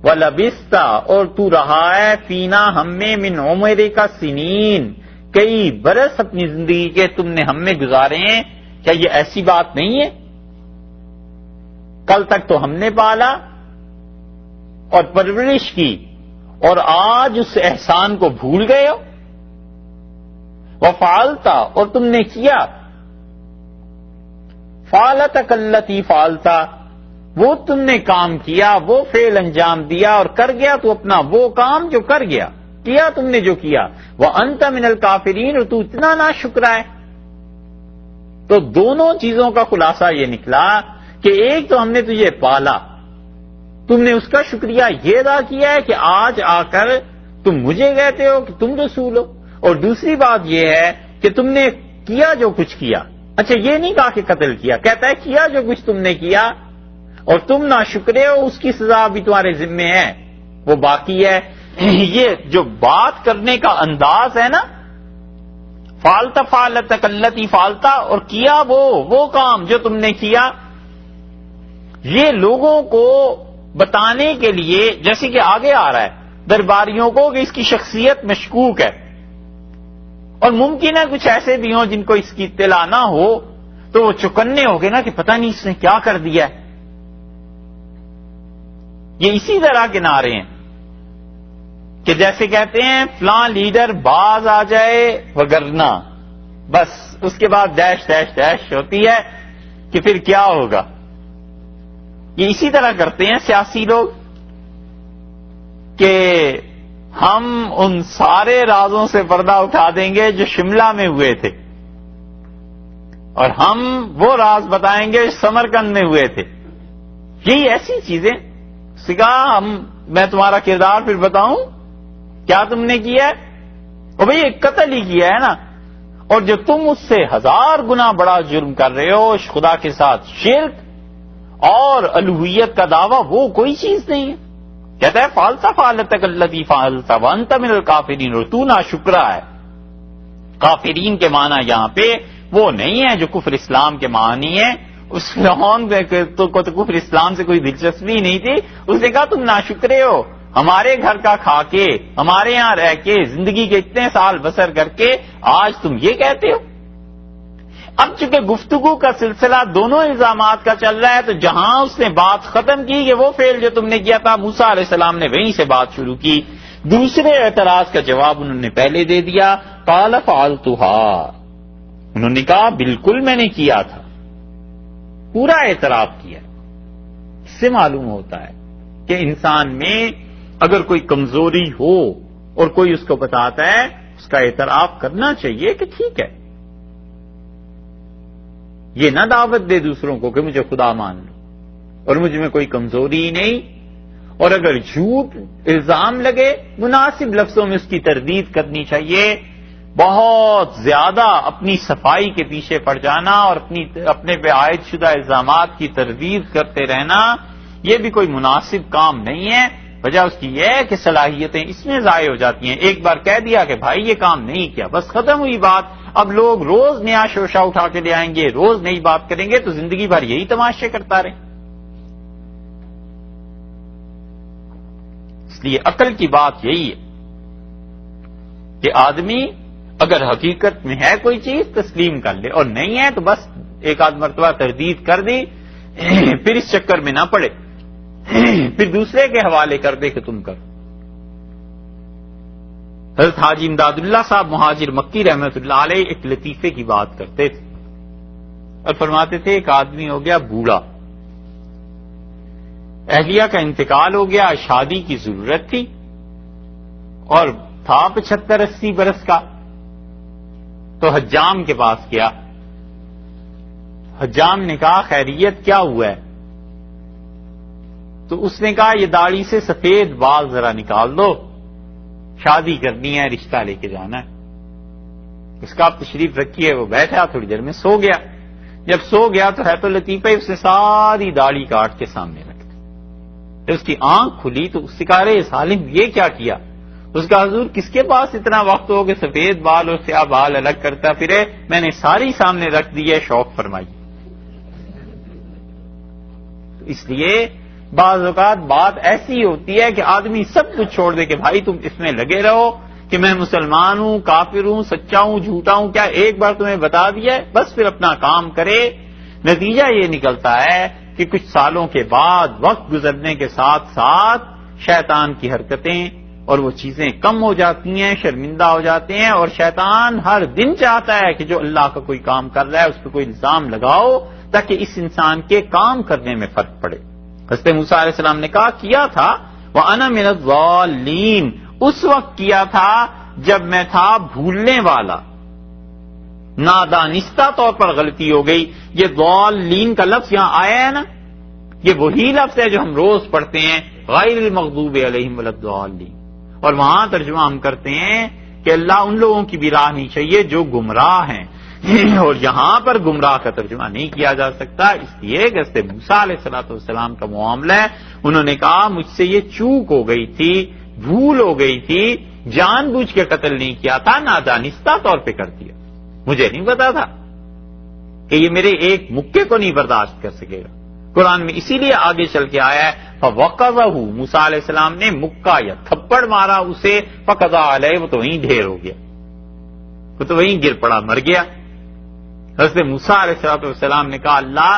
وَلَبِسْتَ اور تو رہا ہے، فینا ہم میں، من عمرک سنین کئی برس اپنی زندگی کے تم نے ہم میں گزارے ہیں. کیا یہ ایسی بات نہیں ہے؟ کل تک تو ہم نے پالا اور پرورش کی، اور آج اس احسان کو بھول گئے ہو. وَفَعَلْتَ اور تم نے کیا، فَعَلَتَكَ الَّتِي فَعَلْتَ وہ تم نے کام کیا، وہ فعل انجام دیا اور کر گیا تو اپنا وہ کام جو کر گیا، کیا تم نے جو کیا. وَأَنْتَ مِنَ الْكَافِرِينَ اور تو اتنا ناشکرا ہے. تو دونوں چیزوں کا خلاصہ یہ نکلا کہ ایک تو ہم نے تجھے پالا، تم نے اس کا شکریہ یہ ادا کیا ہے کہ آج آ کر تم مجھے کہتے ہو کہ تم رسول ہو. اور دوسری بات یہ ہے کہ تم نے کیا جو کچھ کیا. اچھا یہ نہیں کہا کہ قتل کیا، کہتا ہے کیا جو کچھ تم نے کیا اور تم ناشکرے ہو، اس کی سزا بھی تمہارے ذمے ہے، وہ باقی ہے. یہ جو بات کرنے کا انداز ہے نا، فالتا فالتک التی فالتا، اور کیا وہ کام جو تم نے کیا، یہ لوگوں کو بتانے کے لیے، جیسے کہ آگے آ رہا ہے درباریوں کو کہ اس کی شخصیت مشکوک ہے، اور ممکن ہے کچھ ایسے بھی ہوں جن کو اس کی اطلاع نہ ہو تو وہ چکنے ہو گئے نا کہ پتہ نہیں اس نے کیا کر دیا ہے. یہ اسی طرح کے نعرے ہیں کہ جیسے کہتے ہیں فلاں لیڈر باز آ جائے وگرنہ، بس اس کے بعد ڈیش ڈیش ڈیش ہوتی ہے کہ پھر کیا ہوگا. یہ اسی طرح کرتے ہیں سیاسی لوگ کہ ہم ان سارے رازوں سے پردہ اٹھا دیں گے جو شملہ میں ہوئے تھے، اور ہم وہ راز بتائیں گے جو سمرقند میں ہوئے تھے. یہی ایسی چیزیں سکھا، میں تمہارا کردار پھر بتاؤں کیا تم نے کیا ہے. اور بھئی ایک قتل ہی کیا ہے نا، اور جو تم اس سے 1000 گنا بڑا جرم کر رہے ہو، خدا کے ساتھ شرک اور الوہیت کا دعویٰ، وہ کوئی چیز نہیں ہے. کہتا ہے فالتا فالتک الذی فعلت وانت من الکافرین، اور تو ناشکرا ہے. کافرین کے معنی یہاں پہ وہ نہیں ہے جو کفر اسلام کے معنی ہے. اس فرعون کو تو کفر اسلام سے کوئی دلچسپی نہیں تھی، اس نے کہا تم ناشکرے ہو، ہمارے گھر کا کھا کے، ہمارے یہاں رہ کے، زندگی کے اتنے سال بسر کر کے آج تم یہ کہتے ہو. اب چونکہ گفتگو کا سلسلہ دونوں الزامات کا چل رہا ہے، تو جہاں اس نے بات ختم کی کہ وہ فعل جو تم نے کیا تھا، موسیٰ علیہ السلام نے وہیں سے بات شروع کی. دوسرے اعتراض کا جواب انہوں نے پہلے دے دیا. قال فعلتها، انہوں نے کہا بالکل میں نے کیا تھا، پورا اعتراف کیا. اس سے معلوم ہوتا ہے کہ انسان میں اگر کوئی کمزوری ہو اور کوئی اس کو بتاتا ہے، اس کا اعتراف کرنا چاہیے کہ ٹھیک ہے، یہ نہ دعوت دے دوسروں کو کہ مجھے خدا مان لو اور مجھ میں کوئی کمزوری ہی نہیں. اور اگر جھوٹ الزام لگے، مناسب لفظوں میں اس کی تردید کرنی چاہیے. بہت زیادہ اپنی صفائی کے پیچھے پڑ جانا اور اپنے پہ عائد شدہ الزامات کی تردید کرتے رہنا، یہ بھی کوئی مناسب کام نہیں ہے. وجہ اس کی یہ ہے کہ صلاحیتیں اس میں ضائع ہو جاتی ہیں. ایک بار کہہ دیا کہ بھائی یہ کام نہیں کیا، بس ختم ہوئی بات. اب لوگ روز نیا شوشہ اٹھا کے لے آئیں گے، روز نئی بات کریں گے، تو زندگی بھر یہی تماشے کرتا رہے. اس لیے عقل کی بات یہی ہے کہ آدمی اگر حقیقت میں ہے کوئی چیز تسلیم کر لے، اور نہیں ہے تو بس ایک آدھ مرتبہ تردید کر دی، پھر اس چکر میں نہ پڑے، پھر دوسرے کے حوالے کر دے کہ تم کرو. حضرت حاجی امداد اللہ صاحب مہاجر مکی رحمۃ اللہ علیہ ایک لطیفے کی بات کرتے تھے اور فرماتے تھے ایک آدمی ہو گیا بوڑھا، اہلیہ کا انتقال ہو گیا، شادی کی ضرورت تھی اور تھا 75-80 برس کا. تو حجام کے پاس گیا. حجام نے کہا خیریت کیا ہوا ہے؟ تو اس نے کہا یہ داڑھی سے سفید بال ذرا نکال دو، شادی کرنی ہے، رشتہ لے کے جانا ہے. اس کا آپ تشریف رکھیے. وہ بیٹھا، تھوڑی دیر میں سو گیا. جب سو گیا تو ہے تو لطیفہ اس نے ساری داڑھی کاٹ کے سامنے رکھ دی. جب اس کی آنکھ کھلی تو اس سے کہا رے سالم یہ کیا کیا؟ اس کا حضور کس کے پاس اتنا وقت ہو کہ سفید بال اور سیاہ بال الگ کرتا پھرے؟ میں نے ساری سامنے رکھ دی ہے، شوق فرمائی. اس لیے بعض اوقات بات ایسی ہوتی ہے کہ آدمی سب کچھ چھوڑ دے کہ بھائی تم اس میں لگے رہو کہ میں مسلمان ہوں، کافر ہوں، سچا ہوں، جھوٹا ہوں. کیا ایک بار تمہیں بتا دیا ہے بس پھر اپنا کام کرے. نتیجہ یہ نکلتا ہے کہ کچھ سالوں کے بعد وقت گزرنے کے ساتھ ساتھ شیطان کی حرکتیں اور وہ چیزیں کم ہو جاتی ہیں، شرمندہ ہو جاتے ہیں. اور شیطان ہر دن چاہتا ہے کہ جو اللہ کا کوئی کام کر رہا ہے اس پہ کوئی الزام لگاؤ تاکہ اس انسان کے کام کرنے میں فرق پڑے. حضرت موسیٰ علیہ السلام نے کہا کیا تھا وَأَنَا مِنَ الضَّالِّينَ، اس وقت کیا تھا جب میں تھا بھولنے والا، نادانستہ طور پر غلطی ہو گئی. یہ ضالین کا لفظ یہاں آیا ہے نا، یہ وہی لفظ ہے جو ہم روز پڑھتے ہیں غیر المغضوب علیہم ولا الضالین. اور وہاں ترجمہ ہم کرتے ہیں کہ اللہ ان لوگوں کی بھی راہ نہیں چاہیے جو گمراہ ہیں، اور یہاں پر گمراہ کا ترجمہ نہیں کیا جا سکتا. اس لیے کہ حضرت موسیٰ علیہ السلام کا معاملہ ہے. انہوں نے کہا مجھ سے یہ چوک ہو گئی تھی، بھول ہو گئی تھی، جان بوجھ کے قتل نہیں کیا تھا، نادانستہ طور پہ کر دیا. مجھے نہیں پتا تھا کہ یہ میرے ایک مکے کو نہیں برداشت کر سکے گا. قرآن میں اسی لیے آگے چل کے آیا ہے فَوَقَظَهُ، موسیٰ علیہ السلام نے مکہ یا تھپڑ مارا اسے، فَقَضَىٰ عَلَيْهِ، وہ تو وہیں ڈھیر ہو گیا، وہ تو وہیں گر پڑا، مر گیا. حضرت موسیٰ علیہ السلام نے کہا اللہ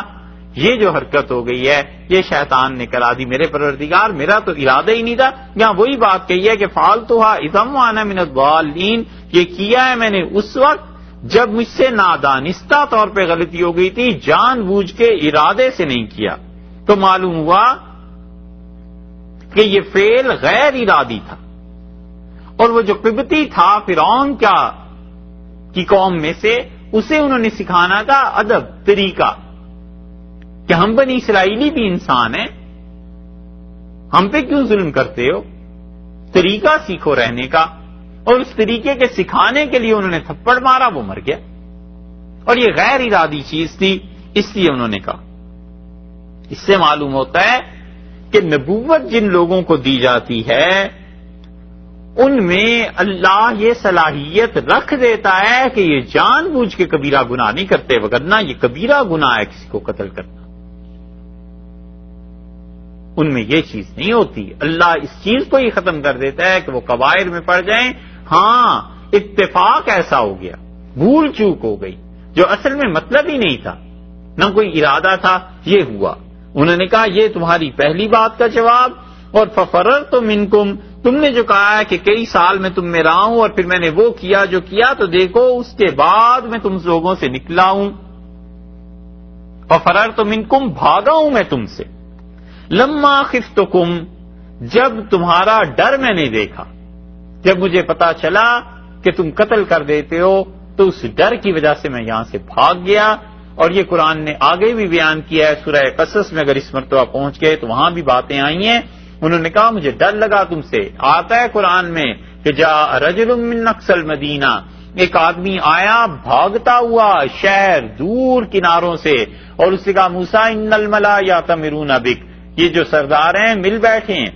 یہ جو حرکت ہو گئی ہے یہ شیطان نے کرا دی، میرے پروردگار میرا تو ارادہ ہی نہیں تھا. یہاں وہی بات کہی ہے کہ فَعَلْتُهَا إِذًا وَأَنَا مِنَ الضَّالِّينَ، یہ کیا ہے میں نے اس وقت جب مجھ سے نادانستہ طور پہ غلطی ہو گئی تھی، جان بوجھ کے ارادے سے نہیں کیا. تو معلوم ہوا کہ یہ فعل غیر ارادی تھا. اور وہ جو قبطی تھا فرعون کی قوم میں سے، اسے انہوں نے سکھانا تھا ادب، طریقہ کہ ہم بنی اسرائیلی بھی انسان ہیں، ہم پہ کیوں ظلم کرتے ہو، طریقہ سیکھو رہنے کا. اور اس طریقے کے سکھانے کے لیے انہوں نے تھپڑ مارا، وہ مر گیا. اور یہ غیر ارادی چیز تھی، اس لیے انہوں نے کہا. اس سے معلوم ہوتا ہے کہ نبوت جن لوگوں کو دی جاتی ہے ان میں اللہ یہ صلاحیت رکھ دیتا ہے کہ یہ جان بوجھ کے کبیرہ گناہ نہیں کرتے، وگرنہ یہ کبیرہ گناہ ہے کسی کو قتل کرنا. ان میں یہ چیز نہیں ہوتی. اللہ اس چیز کو ہی ختم کر دیتا ہے کہ وہ کبائر میں پڑ جائیں. ہاں اتفاق ایسا ہو گیا، بھول چوک ہو گئی جو اصل میں مطلب ہی نہیں تھا، نہ کوئی ارادہ تھا، یہ ہوا. انہوں نے کہا یہ تمہاری پہلی بات کا جواب. اور فَفَرَرْتُ مِنْكُمْ، تم نے جو کہا ہے کہ کئی سال میں تم میں رہا ہوں اور پھر میں نے وہ کیا جو کیا، تو دیکھو اس کے بعد میں تم لوگوں سے نکلا ہوں. فَفَرَرْتُ مِنْكُمْ، بھاگا ہوں میں تم سے. لَمَّا خِفْتُكُمْ، جب تمہارا ڈر میں نے دیکھا، جب مجھے پتا چلا کہ تم قتل کر دیتے ہو، تو اس ڈر کی وجہ سے میں یہاں سے بھاگ گیا. اور یہ قرآن نے آگے بھی بیان کیا ہے سورہ قصص میں، اگر اس مرتبہ پہنچ گئے تو وہاں بھی باتیں آئی ہیں. انہوں نے کہا مجھے ڈر لگا تم سے. آتا ہے قرآن میں کہ جاء رجل من اقصى المدینہ، ایک آدمی آیا بھاگتا ہوا شہر دور کناروں سے، اور اس نے کہا موسیٰ ان الملا یاتمرون بک، یہ جو سردار ہیں مل بیٹھے ہیں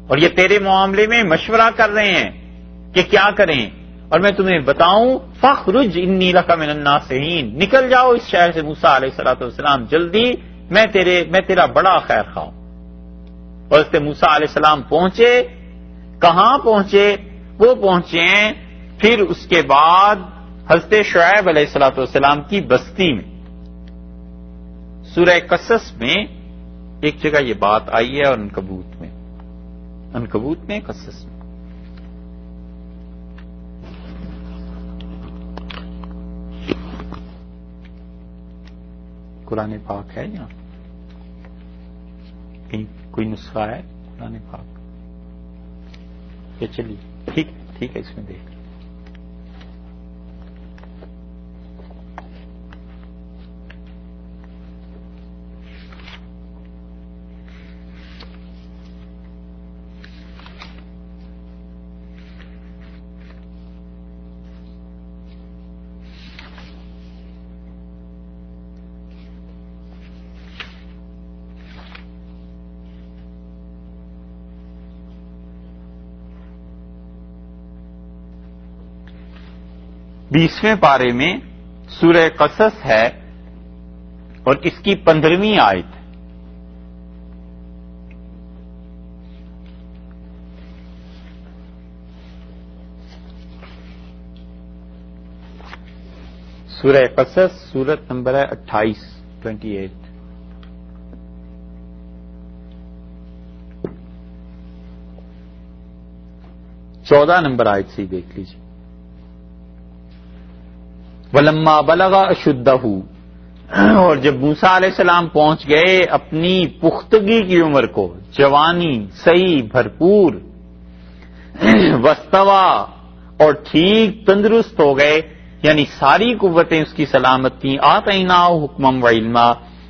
اور یہ تیرے معاملے میں مشورہ کر رہے ہیں کہ کیا کریں، اور میں تمہیں بتاؤں فخرج انی لک من الناصحین، نکل جاؤ اس شہر سے موسیٰ علیہ السلام جلدی، میں تیرا بڑا خیر خواہ ہوں. اور اس سے موسیٰ علیہ السلام پہنچے. کہاں پہنچے؟ وہ پہنچے ہیں پھر اس کے بعد حضرت شعیب علیہ السلام کی بستی میں. سورہ قصص میں ایک جگہ یہ بات آئی ہے، اور عنکبوت میں قصص میں. قرآن پاک ہے یہاں کہیں کوئی نسخہ ہے قرآن پاک؟ چلیے ٹھیک ہے، اس میں دیکھ. بیسویں پارے میں سورہ قصص ہے اور اس کی 15ویں آیت. سورہ قصص سورت نمبر ہے 28. 14 نمبر آیت سے دیکھ لیجیے. وَلَمَّا بَلَغَ أَشُدَّهُ، اور جب موسیٰ علیہ السلام پہنچ گئے اپنی پختگی کی عمر کو، جوانی صحیح بھرپور، وَاسْتَوَى، اور ٹھیک تندرست ہو گئے، یعنی ساری قوتیں اس کی سلامت تھیں. آتَيْنَاهُ حُكْمًا وَعِلْمًا،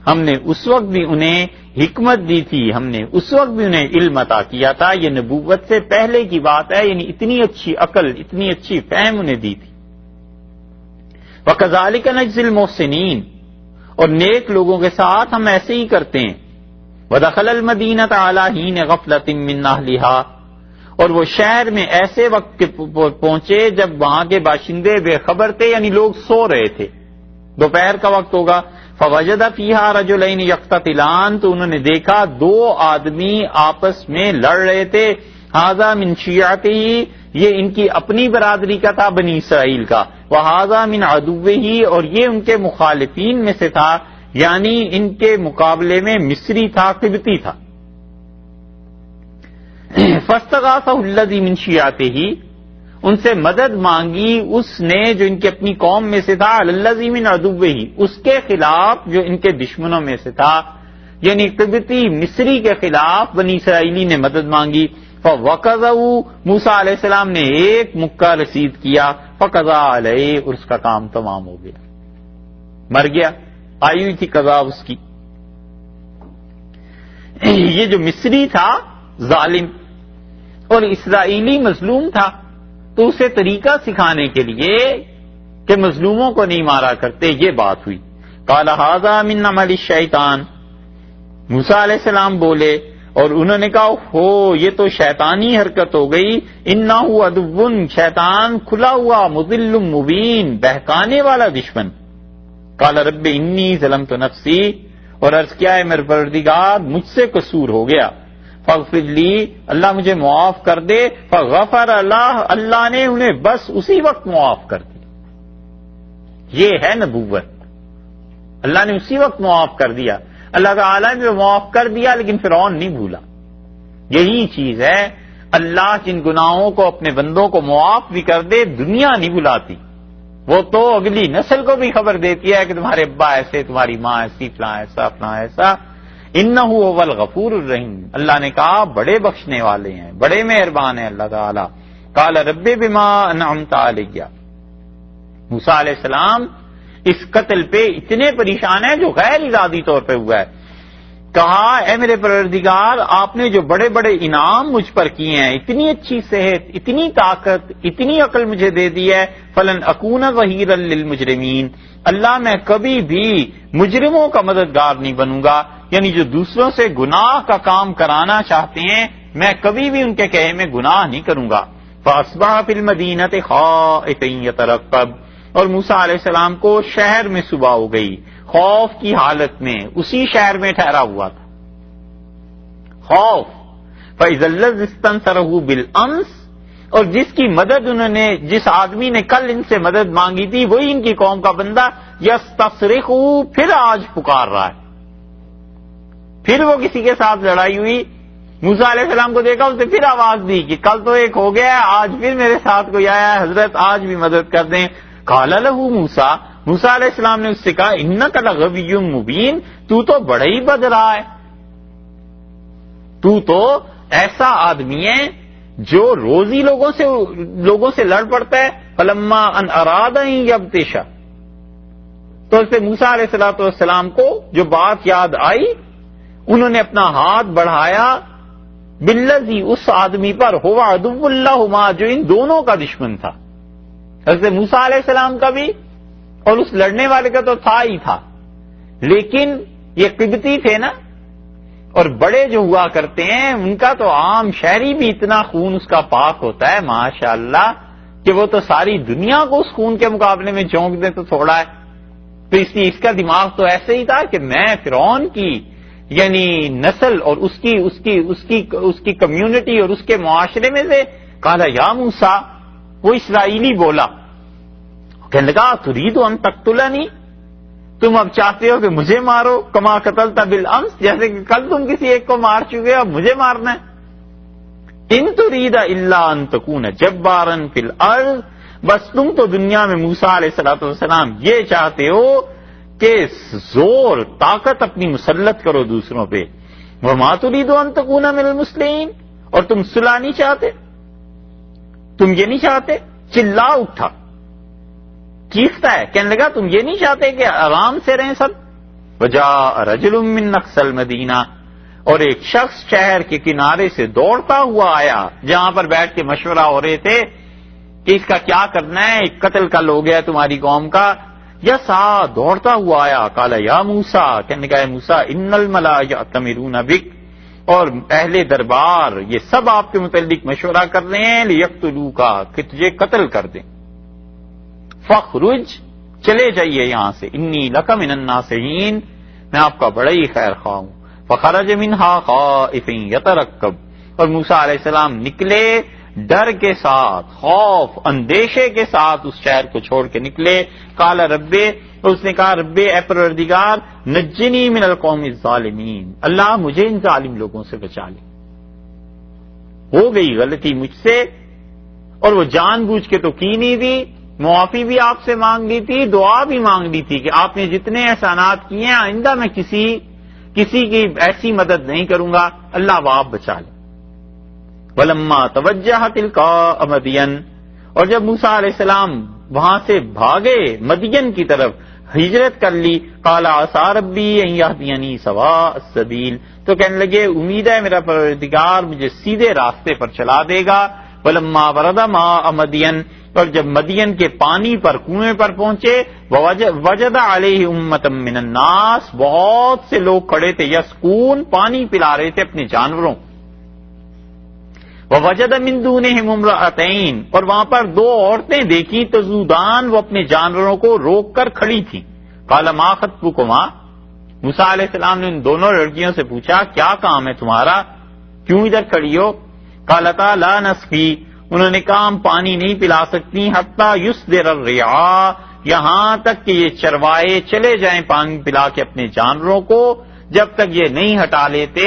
ہم نے اس وقت بھی انہیں حکمت دی تھی، ہم نے اس وقت بھی انہیں علم عطا کیا تھا. یہ نبوت سے پہلے کی بات ہے، یعنی اتنی اچھی عقل، اتنی اچھی فہم انہیں دی تھی. وَكَذَلِكَ نَجْزِي الْمُحْسِنِينَ، اور نیک لوگوں کے ساتھ ہم ایسے ہی کرتے ہیں. وَدَخَلَ الْمَدِينَةَ عَلَى حِينِ غَفْلَةٍ مِّنْ أَهْلِهَا، اور وہ شہر میں ایسے وقت کے پہنچے جب وہاں کے باشندے بے خبر تھے، یعنی لوگ سو رہے تھے، دوپہر کا وقت ہوگا. فَوَجَدَ فِيهَا رَجُلَيْنِ يَقْتَتِلَانِ، تو انہوں نے دیکھا دو آدمی آپس میں لڑ رہے تھے. هَذَا مِنْ شِيعَتِهِ، یہ ان کی اپنی برادری کا تھا بنی اسرائیل کا. وَهَذَا مِنْ عَدُوِّهِ، اور یہ ان کے مخالفین میں سے تھا، یعنی ان کے مقابلے میں مصری تھا، قبطی تھا. فَاسْتَغَاثَهُ الَّذِي مِنْ شِيعَتِهِ، ان سے مدد مانگی اس نے جو ان کی اپنی قوم میں سے تھا، الَّذِي مِنْ عَدُوِّهِ، اس کے خلاف جو ان کے دشمنوں میں سے تھا، یعنی قبطی مصری کے خلاف بنی اسرائیلی نے مدد مانگی. فَوَقَذَهُ، موسیٰ علیہ السلام نے ایک مکہ رسید کیا. فَقَضَى عَلَيْهِ، اور اس کا کام تمام ہو گیا، مر گیا. آئی ہوئی تھی قضا اس کی. یہ جو مصری تھا ظالم اور اسرائیلی مظلوم تھا، تو اسے طریقہ سکھانے کے لیے کہ مظلوموں کو نہیں مارا کرتے، یہ بات ہوئی. قَالَ هَذَا مِنْ عَمَلِ الشَّيْطَانِ، موسیٰ علیہ السلام بولے اور انہوں نے کہا ہو یہ تو شیطانی حرکت ہو گئی. اِنَّهُ عَدُوٌّ، شیطان کھلا ہوا، مُضِلٌّ مُبِينٌ، بہکانے والا دشمن. قَالَ رَبِّ إِنِّي ظَلَمْتُ نَفْسِي، اور عرض کیا ہے میرے پروردگار مجھ سے قصور ہو گیا. فاغفر لی، اللہ مجھے معاف کر دے. فغفر اللہ، اللہ نے انہیں بس اسی وقت معاف کر دیا. یہ ہے نبوت، اللہ نے اسی وقت معاف کر دیا. اللہ تعالیٰ نے معاف کر دیا لیکن فرعون نہیں بھولا. یہی چیز ہے، اللہ جن گناہوں کو اپنے بندوں کو معاف بھی کر دے، دنیا نہیں بھلاتی. وہ تو اگلی نسل کو بھی خبر دیتی ہے کہ تمہارے ابا ایسے، تمہاری ماں ایسی، فلاں ایسا فلاں ایسا. انہ هو الغفور الرحیم، اللہ نے کہا بڑے بخشنے والے ہیں، بڑے مہربان ہیں اللہ تعالی. قال رب بما انعمت علی، موسیٰ علیہ السلام اس قتل پہ اتنے پریشان ہیں جو غیر ارادی طور پہ ہوا ہے. کہا اے میرے پروردگار، آپ نے جو بڑے بڑے انعام مجھ پر کیے ہیں، اتنی اچھی صحت، اتنی طاقت، اتنی عقل مجھے دے دی ہے، فلن اکون ظہیرا للمجرمین، اللہ میں کبھی بھی مجرموں کا مددگار نہیں بنوں گا. یعنی جو دوسروں سے گناہ کا کام کرانا چاہتے ہیں، میں کبھی بھی ان کے کہے میں گناہ نہیں کروں گا. فاصبح فی المدینۃ خائفا یترقب، اور موسیٰ علیہ السلام کو شہر میں صبح ہو گئی، خوف کی حالت میں اسی شہر میں ٹھہرا ہوا تھا. خوف. فَإِذَا الَّذِي اسْتَنصَرَهُ بِالْأَمْسِ، اور جس کی مدد انہوں نے، جس آدمی نے کل ان سے مدد مانگی تھی، وہی ان کی قوم کا بندہ یستصرخ، پھر آج پکار رہا ہے. پھر وہ کسی کے ساتھ لڑائی ہوئی، موسیٰ علیہ السلام کو دیکھا، اس نے پھر آواز دی کہ کل تو ایک ہو گیا، آج پھر میرے ساتھ کوئی آیا ہے، حضرت آج بھی مدد کر دیں. قال له موسیٰ، موسیٰ علیہ السلام نے اس سے کہا انک لغوی مبین، تو بڑا ہی بد رہا ہے، تو ایسا آدمی ہے جو روزی لوگوں سے لڑ پڑتا ہے. فلما ان اراد ان یبطش، تو اس سے موسیٰ علیہ السلام کو جو بات یاد آئی، انہوں نے اپنا ہاتھ بڑھایا بالذی، اس آدمی پر ہوا عدو لہما، جو ان دونوں کا دشمن تھا، حضرت موسیٰ علیہ السلام کا بھی اور اس لڑنے والے کا تو تھا ہی تھا، لیکن یہ قبطی تھے نا، اور بڑے جو ہوا کرتے ہیں ان کا تو عام شہری بھی اتنا خون اس کا پاک ہوتا ہے ماشاءاللہ کہ وہ تو ساری دنیا کو اس خون کے مقابلے میں جھونک دیں تو تھوڑا ہے. تو اس لیے اس کا دماغ تو ایسے ہی تھا کہ میں فرعون کی یعنی نسل اور اس کی کمیونٹی اور اس کے معاشرے میں سے. قال یا موسیٰ، وہ اسرائیلی بولا، کہنے لگا ترید ان تقتلنی، تم اب چاہتے ہو کہ مجھے مارو، کما قتلت بالامس، جیسے کہ کل تم کسی ایک کو مار چکے اب مجھے مارنا ہے. ان ترید الا ان تکون جبارا فی الارض، بس تم تو دنیا میں موسیٰ علیہ السلام یہ چاہتے ہو کہ زور طاقت اپنی مسلط کرو دوسروں پہ. وما ترید ان تکون من المصلحین، اور تم صلح نہیں چاہتے، تم یہ نہیں چاہتے. چلا اٹھا، چیختا ہے، کہنے لگا تم یہ نہیں چاہتے کہ آرام سے رہیں سب. وجاء رجل من اقصى المدینہ، اور ایک شخص شہر کے کنارے سے دوڑتا ہوا آیا، جہاں پر بیٹھ کے مشورہ ہو رہے تھے کہ اس کا کیا کرنا ہے، ایک قتل کل ہو گیا تمہاری قوم کا. یسعی، دوڑتا ہوا آیا. قال یا موسیٰ، کہنے لگا موسیٰ ان الملأ یأتمرون بک، اور اہل دربار یہ سب آپ کے متعلق مشورہ کر رہے ہیں لیقتلوک، کہ تجھے قتل کر دیں. فخرج، چلے جائیے یہاں سے. انی لک من الناصحین، میں آپ کا بڑا ہی خیر خواہ ہوں. فخرج منہا خائفا یترقب، اور موسیٰ علیہ السلام نکلے ڈر کے ساتھ، خوف اندیشے کے ساتھ اس شہر کو چھوڑ کے نکلے. قال رب، اس نے کہا رب اے پروردگار، نجنی من القوم الظالمین، اللہ مجھے ان ظالم لوگوں سے بچا لے. ہو گئی غلطی مجھ سے، اور وہ جان بوجھ کے تو کی نہیں تھی، معافی بھی آپ سے مانگ لی تھی، دعا بھی مانگ لی تھی کہ آپ نے جتنے احسانات کیے ہیں آئندہ میں کسی کی ایسی مدد نہیں کروں گا، اللہ وہ آپ بچا لے. ولما توجہ تلقاء مدین، اور جب موسیٰ علیہ السلام وہاں سے بھاگے مدین کی طرف، ہجرت کر لی. قال عسى ربی ان یہدینی سواء السبیل، تو کہنے لگے امید ہے میرا پروردگار مجھے سیدھے راستے پر چلا دے گا. ولما ورد ماء مدین، اور جب مدین کے پانی پر کنویں پر پہنچے، وجد علیہ امۃ من الناس، بہت سے لوگ کھڑے تھے، یسقون، پانی پلا رہے تھے اپنے جانوروں. ووجد من دونہم امرأتین، اور وہاں پر دو عورتیں دیکھی، تذودان، وہ اپنے جانوروں کو روک کر کھڑی تھیں. قال ما خطبکما، موسیٰ علیہ السلام نے ان دونوں لڑکیوں سے پوچھا کیا کام ہے تمہارا، کیوں ادھر کھڑی ہو؟ قالتا لا نسقی، انہوں نے کہا ہم پانی نہیں پلا سکتی، حتی یصدر الرعاء، یہاں تک کہ یہ چروائے چلے جائیں پانی پلا کے اپنے جانوروں کو، جب تک یہ نہیں ہٹا لیتے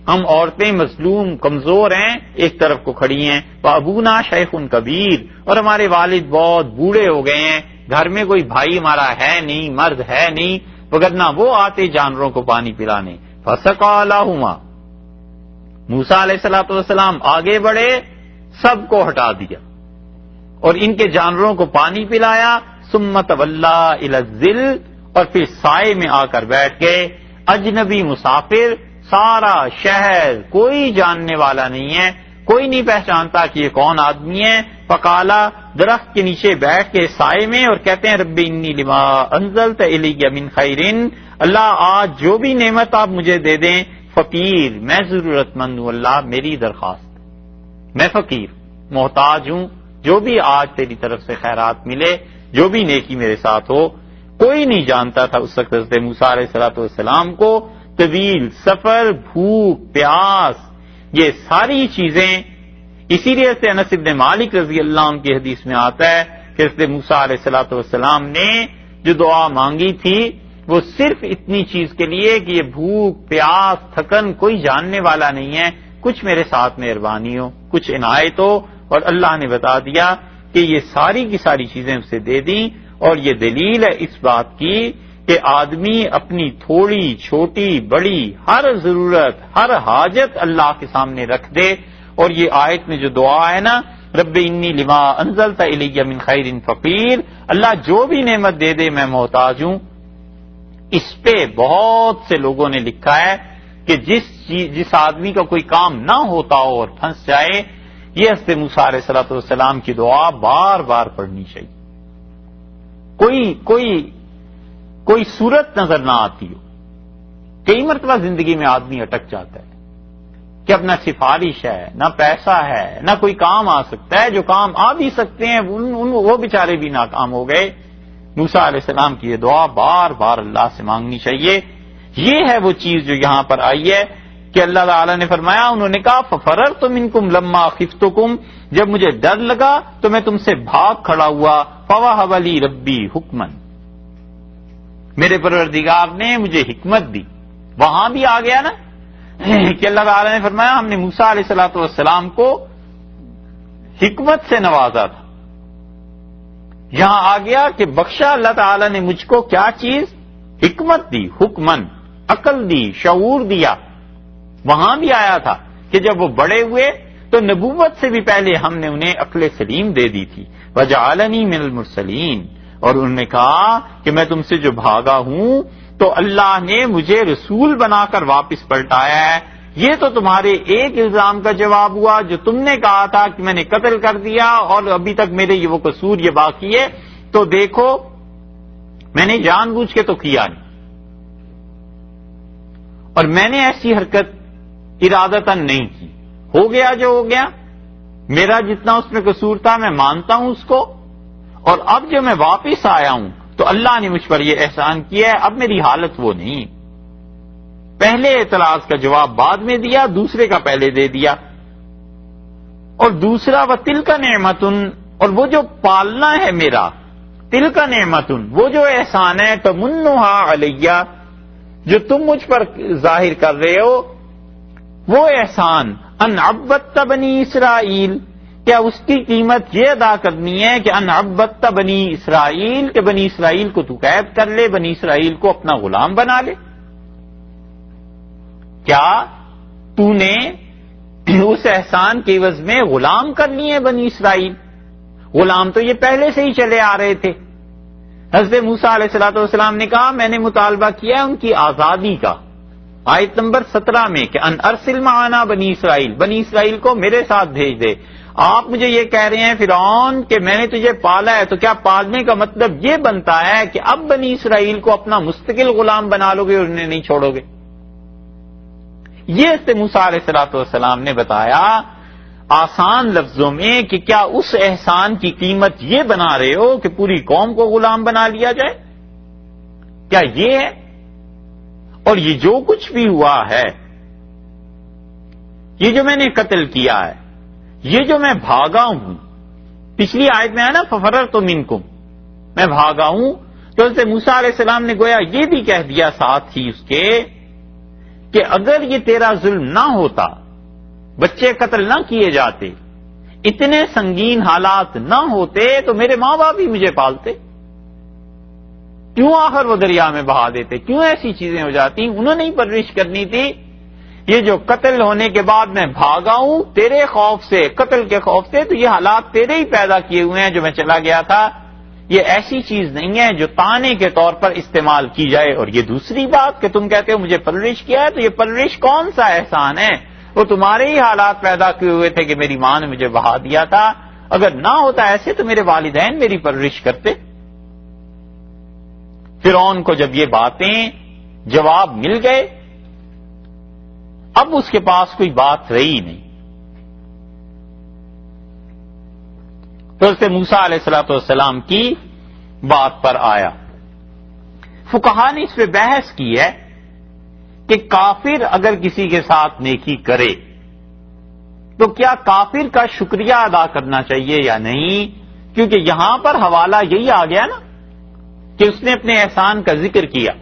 ہم عورتیں مظلوم کمزور ہیں ایک طرف کو کھڑی ہیں. وابونا شیخ کبیر، اور ہمارے والد بہت بوڑھے ہو گئے ہیں، گھر میں کوئی بھائی ہمارا ہے نہیں، مرد ہے نہیں، وگرنہ وہ آتے جانوروں کو پانی پلانے. فسقا لہما، موسیٰ علیہ الصلوۃ والسلام آگے بڑھے، سب کو ہٹا دیا اور ان کے جانوروں کو پانی پلایا، ثم تولی الی الظل، اور پھر سائے میں آ کر بیٹھ گئے۔ اجنبی مسافر، سارا شہر کوئی جاننے والا نہیں ہے، کوئی نہیں پہچانتا کہ یہ کون آدمی ہے۔ فقالا، درخت کے نیچے بیٹھ کے سائے میں، اور کہتے ہیں رب انی لما انزلت الی من خیر، اللہ آج جو بھی نعمت آپ مجھے دے دیں، فقیر، میں ضرورت مند ہوں، اللہ میری درخواست، میں فقیر محتاج ہوں، جو بھی آج تیری طرف سے خیرات ملے، جو بھی نیکی میرے ساتھ ہو۔ کوئی نہیں جانتا تھا اس وقت حضرت موسیٰ علیہ الصلوۃ والسلام کو طویل سفر، بھوک، پیاس، یہ ساری چیزیں، اسی لیے سے انس بن مالک رضی اللہ عنہ کی حدیث میں آتا ہے کہ حضرت موسیٰ علیہ الصلوۃ والسلام نے جو دعا مانگی تھی وہ صرف اتنی چیز کے لیے کہ یہ بھوک، پیاس، تھکن کوئی جاننے والا نہیں ہے، کچھ میرے ساتھ مہربانی ہو، کچھ عنایت ہو، اور اللہ نے بتا دیا کہ یہ ساری کی ساری چیزیں اسے دے دیں۔ اور یہ دلیل ہے اس بات کی کہ آدمی اپنی تھوڑی چھوٹی بڑی ہر ضرورت، ہر حاجت اللہ کے سامنے رکھ دے، اور یہ آیت میں جو دعا ہے نا، رب انی لما انزلت الی من خیر فقیر، اللہ جو بھی نعمت دے دے میں محتاج ہوں۔ اس پہ بہت سے لوگوں نے لکھا ہے کہ جس آدمی کا کوئی کام نہ ہوتا ہو اور پھنس جائے، یہ حضرت موسیٰ علیہ الصلوۃ والسلام کی دعا بار بار پڑھنی چاہیے۔ کوئی صورت نظر نہ آتی ہو، کئی مرتبہ زندگی میں آدمی اٹک جاتا ہے کہ اب نہ سفارش ہے، نہ پیسہ ہے، نہ کوئی کام آ سکتا ہے، جو کام آ بھی سکتے ہیں وہ بیچارے بھی ناکام ہو گئے۔ موسیٰ علیہ السلام کی یہ دعا بار بار اللہ سے مانگنی چاہیے۔ یہ ہے وہ چیز جو یہاں پر آئی ہے کہ اللہ تعالیٰ نے فرمایا، انہوں نے کہا فَفَرَرْتُ مِنْكُمْ لَمَّا خِفْتُكُمْ، جب مجھے ڈر لگا تو میں تم سے بھاگ کھڑا ہوا، فَوَهَبَ لِي رَبِّي حُکْمًا، میرے پروردگار نے مجھے حکمت دی۔ وہاں بھی آ گیا نا کہ اللہ تعالیٰ نے فرمایا ہم نے موسیٰ علیہ الصلوۃ والسلام کو حکمت سے نوازا تھا۔ یہاں آ گیا کہ بخشا اللہ تعالیٰ نے مجھ کو کیا چیز؟ حکمت دی، حکمن، عقل دی، شعور دیا۔ وہاں بھی آیا تھا کہ جب وہ بڑے ہوئے تو نبوت سے بھی پہلے ہم نے انہیں عقل سلیم دے دی تھی۔ وَجَعَلَنِي مِنَ الْمُرْسَلِينَ، اور انہوں نے کہا کہ میں تم سے جو بھاگا ہوں تو اللہ نے مجھے رسول بنا کر واپس پلٹایا ہے۔ یہ تو تمہارے ایک الزام کا جواب ہوا جو تم نے کہا تھا کہ میں نے قتل کر دیا اور ابھی تک میرے یہ وہ قصور یہ باقی ہے، تو دیکھو میں نے جان بوجھ کے تو کیا نہیں، اور میں نے ایسی حرکت ارادتاً نہیں کی، ہو گیا جو ہو گیا، میرا جتنا اس میں قصور تھا میں مانتا ہوں اس کو، اور اب جو میں واپس آیا ہوں تو اللہ نے مجھ پر یہ احسان کیا ہے، اب میری حالت وہ نہیں۔ پہلے اعتراض کا جواب بعد میں دیا، دوسرے کا پہلے دے دیا۔ اور دوسرا وَتِلْكَ نِعْمَةٌ، اور وہ جو پالنا ہے میرا، تِلْكَ نِعْمَةٌ، وہ جو احسان ہے تَمُنُّهَا عَلَيَّ، جو تم مجھ پر ظاہر کر رہے ہو، وہ احسان ان عبدت بنی اسرائیل، کیا اس کی قیمت یہ ادا کرنی ہے کہ ان عبدت بنی اسرائیل، کہ بنی اسرائیل کو تو قید کر لے، بنی اسرائیل کو اپنا غلام بنا لے؟ کیا تو نے اس احسان کے عوض میں غلام کر لیے بنی اسرائیل؟ غلام تو یہ پہلے سے ہی چلے آ رہے تھے۔ حضرت موسیٰ علیہ الصلوۃ والسلام نے کہا میں نے مطالبہ کیا ان کی آزادی کا، آیت نمبر 17 میں کہ ان ارسل معنا بنی اسرائیل، بنی اسرائیل کو میرے ساتھ بھیج دے۔ آپ مجھے یہ کہہ رہے ہیں فرعون کہ میں نے تجھے پالا ہے، تو کیا پالنے کا مطلب یہ بنتا ہے کہ اب بنی اسرائیل کو اپنا مستقل غلام بنا لو گے اور انہیں نہیں چھوڑو گے؟ یہ حضرت موسیٰ علیہ الصلوۃ والسلام نے بتایا آسان لفظوں میں کہ کیا اس احسان کی قیمت یہ بنا رہے ہو کہ پوری قوم کو غلام بنا لیا جائے؟ کیا یہ ہے؟ اور یہ جو کچھ بھی ہوا ہے، یہ جو میں نے قتل کیا ہے، یہ جو میں بھاگا ہوں، پچھلی آیت میں ہے نا فَفَرَرْتُ مِنْكُمْ، میں بھاگا ہوں، تو حضرت موسیٰ علیہ السلام نے گویا یہ بھی کہہ دیا ساتھ ہی اس کے کہ اگر یہ تیرا ظلم نہ ہوتا، بچے قتل نہ کیے جاتے، اتنے سنگین حالات نہ ہوتے، تو میرے ماں باپ ہی مجھے پالتے، کیوں آخر وہ دریا میں بہا دیتے؟ کیوں ایسی چیزیں ہو جاتی؟ انہوں نے ہی پرورش کرنی تھی. یہ جو قتل ہونے کے بعد میں بھاگا ہوں تیرے خوف سے، قتل کے خوف سے، تو یہ حالات تیرے ہی پیدا کیے ہوئے ہیں جو میں چلا گیا تھا. یہ ایسی چیز نہیں ہے جو تانے کے طور پر استعمال کی جائے. اور یہ دوسری بات کہ تم کہتے ہو مجھے پرورش کیا ہے، تو یہ پرورش کون سا احسان ہے؟ وہ تمہارے ہی حالات پیدا کیے ہوئے تھے کہ میری ماں نے مجھے بہا دیا تھا. اگر نہ ہوتا ایسے تو میرے والدین میری پرورش کرتے. فرعون کو جب یہ باتیں جواب مل گئے، اب اس کے پاس کوئی بات رہی نہیں. تو اس سے موسیٰ علیہ الصلوۃ والسلام کی بات پر آیا. فقہا نے اس پہ بحث کی ہے کہ کافر اگر کسی کے ساتھ نیکی کرے تو کیا کافر کا شکریہ ادا کرنا چاہیے یا نہیں؟ کیونکہ یہاں پر حوالہ یہی آ گیا نا کہ اس نے اپنے احسان کا ذکر کیا.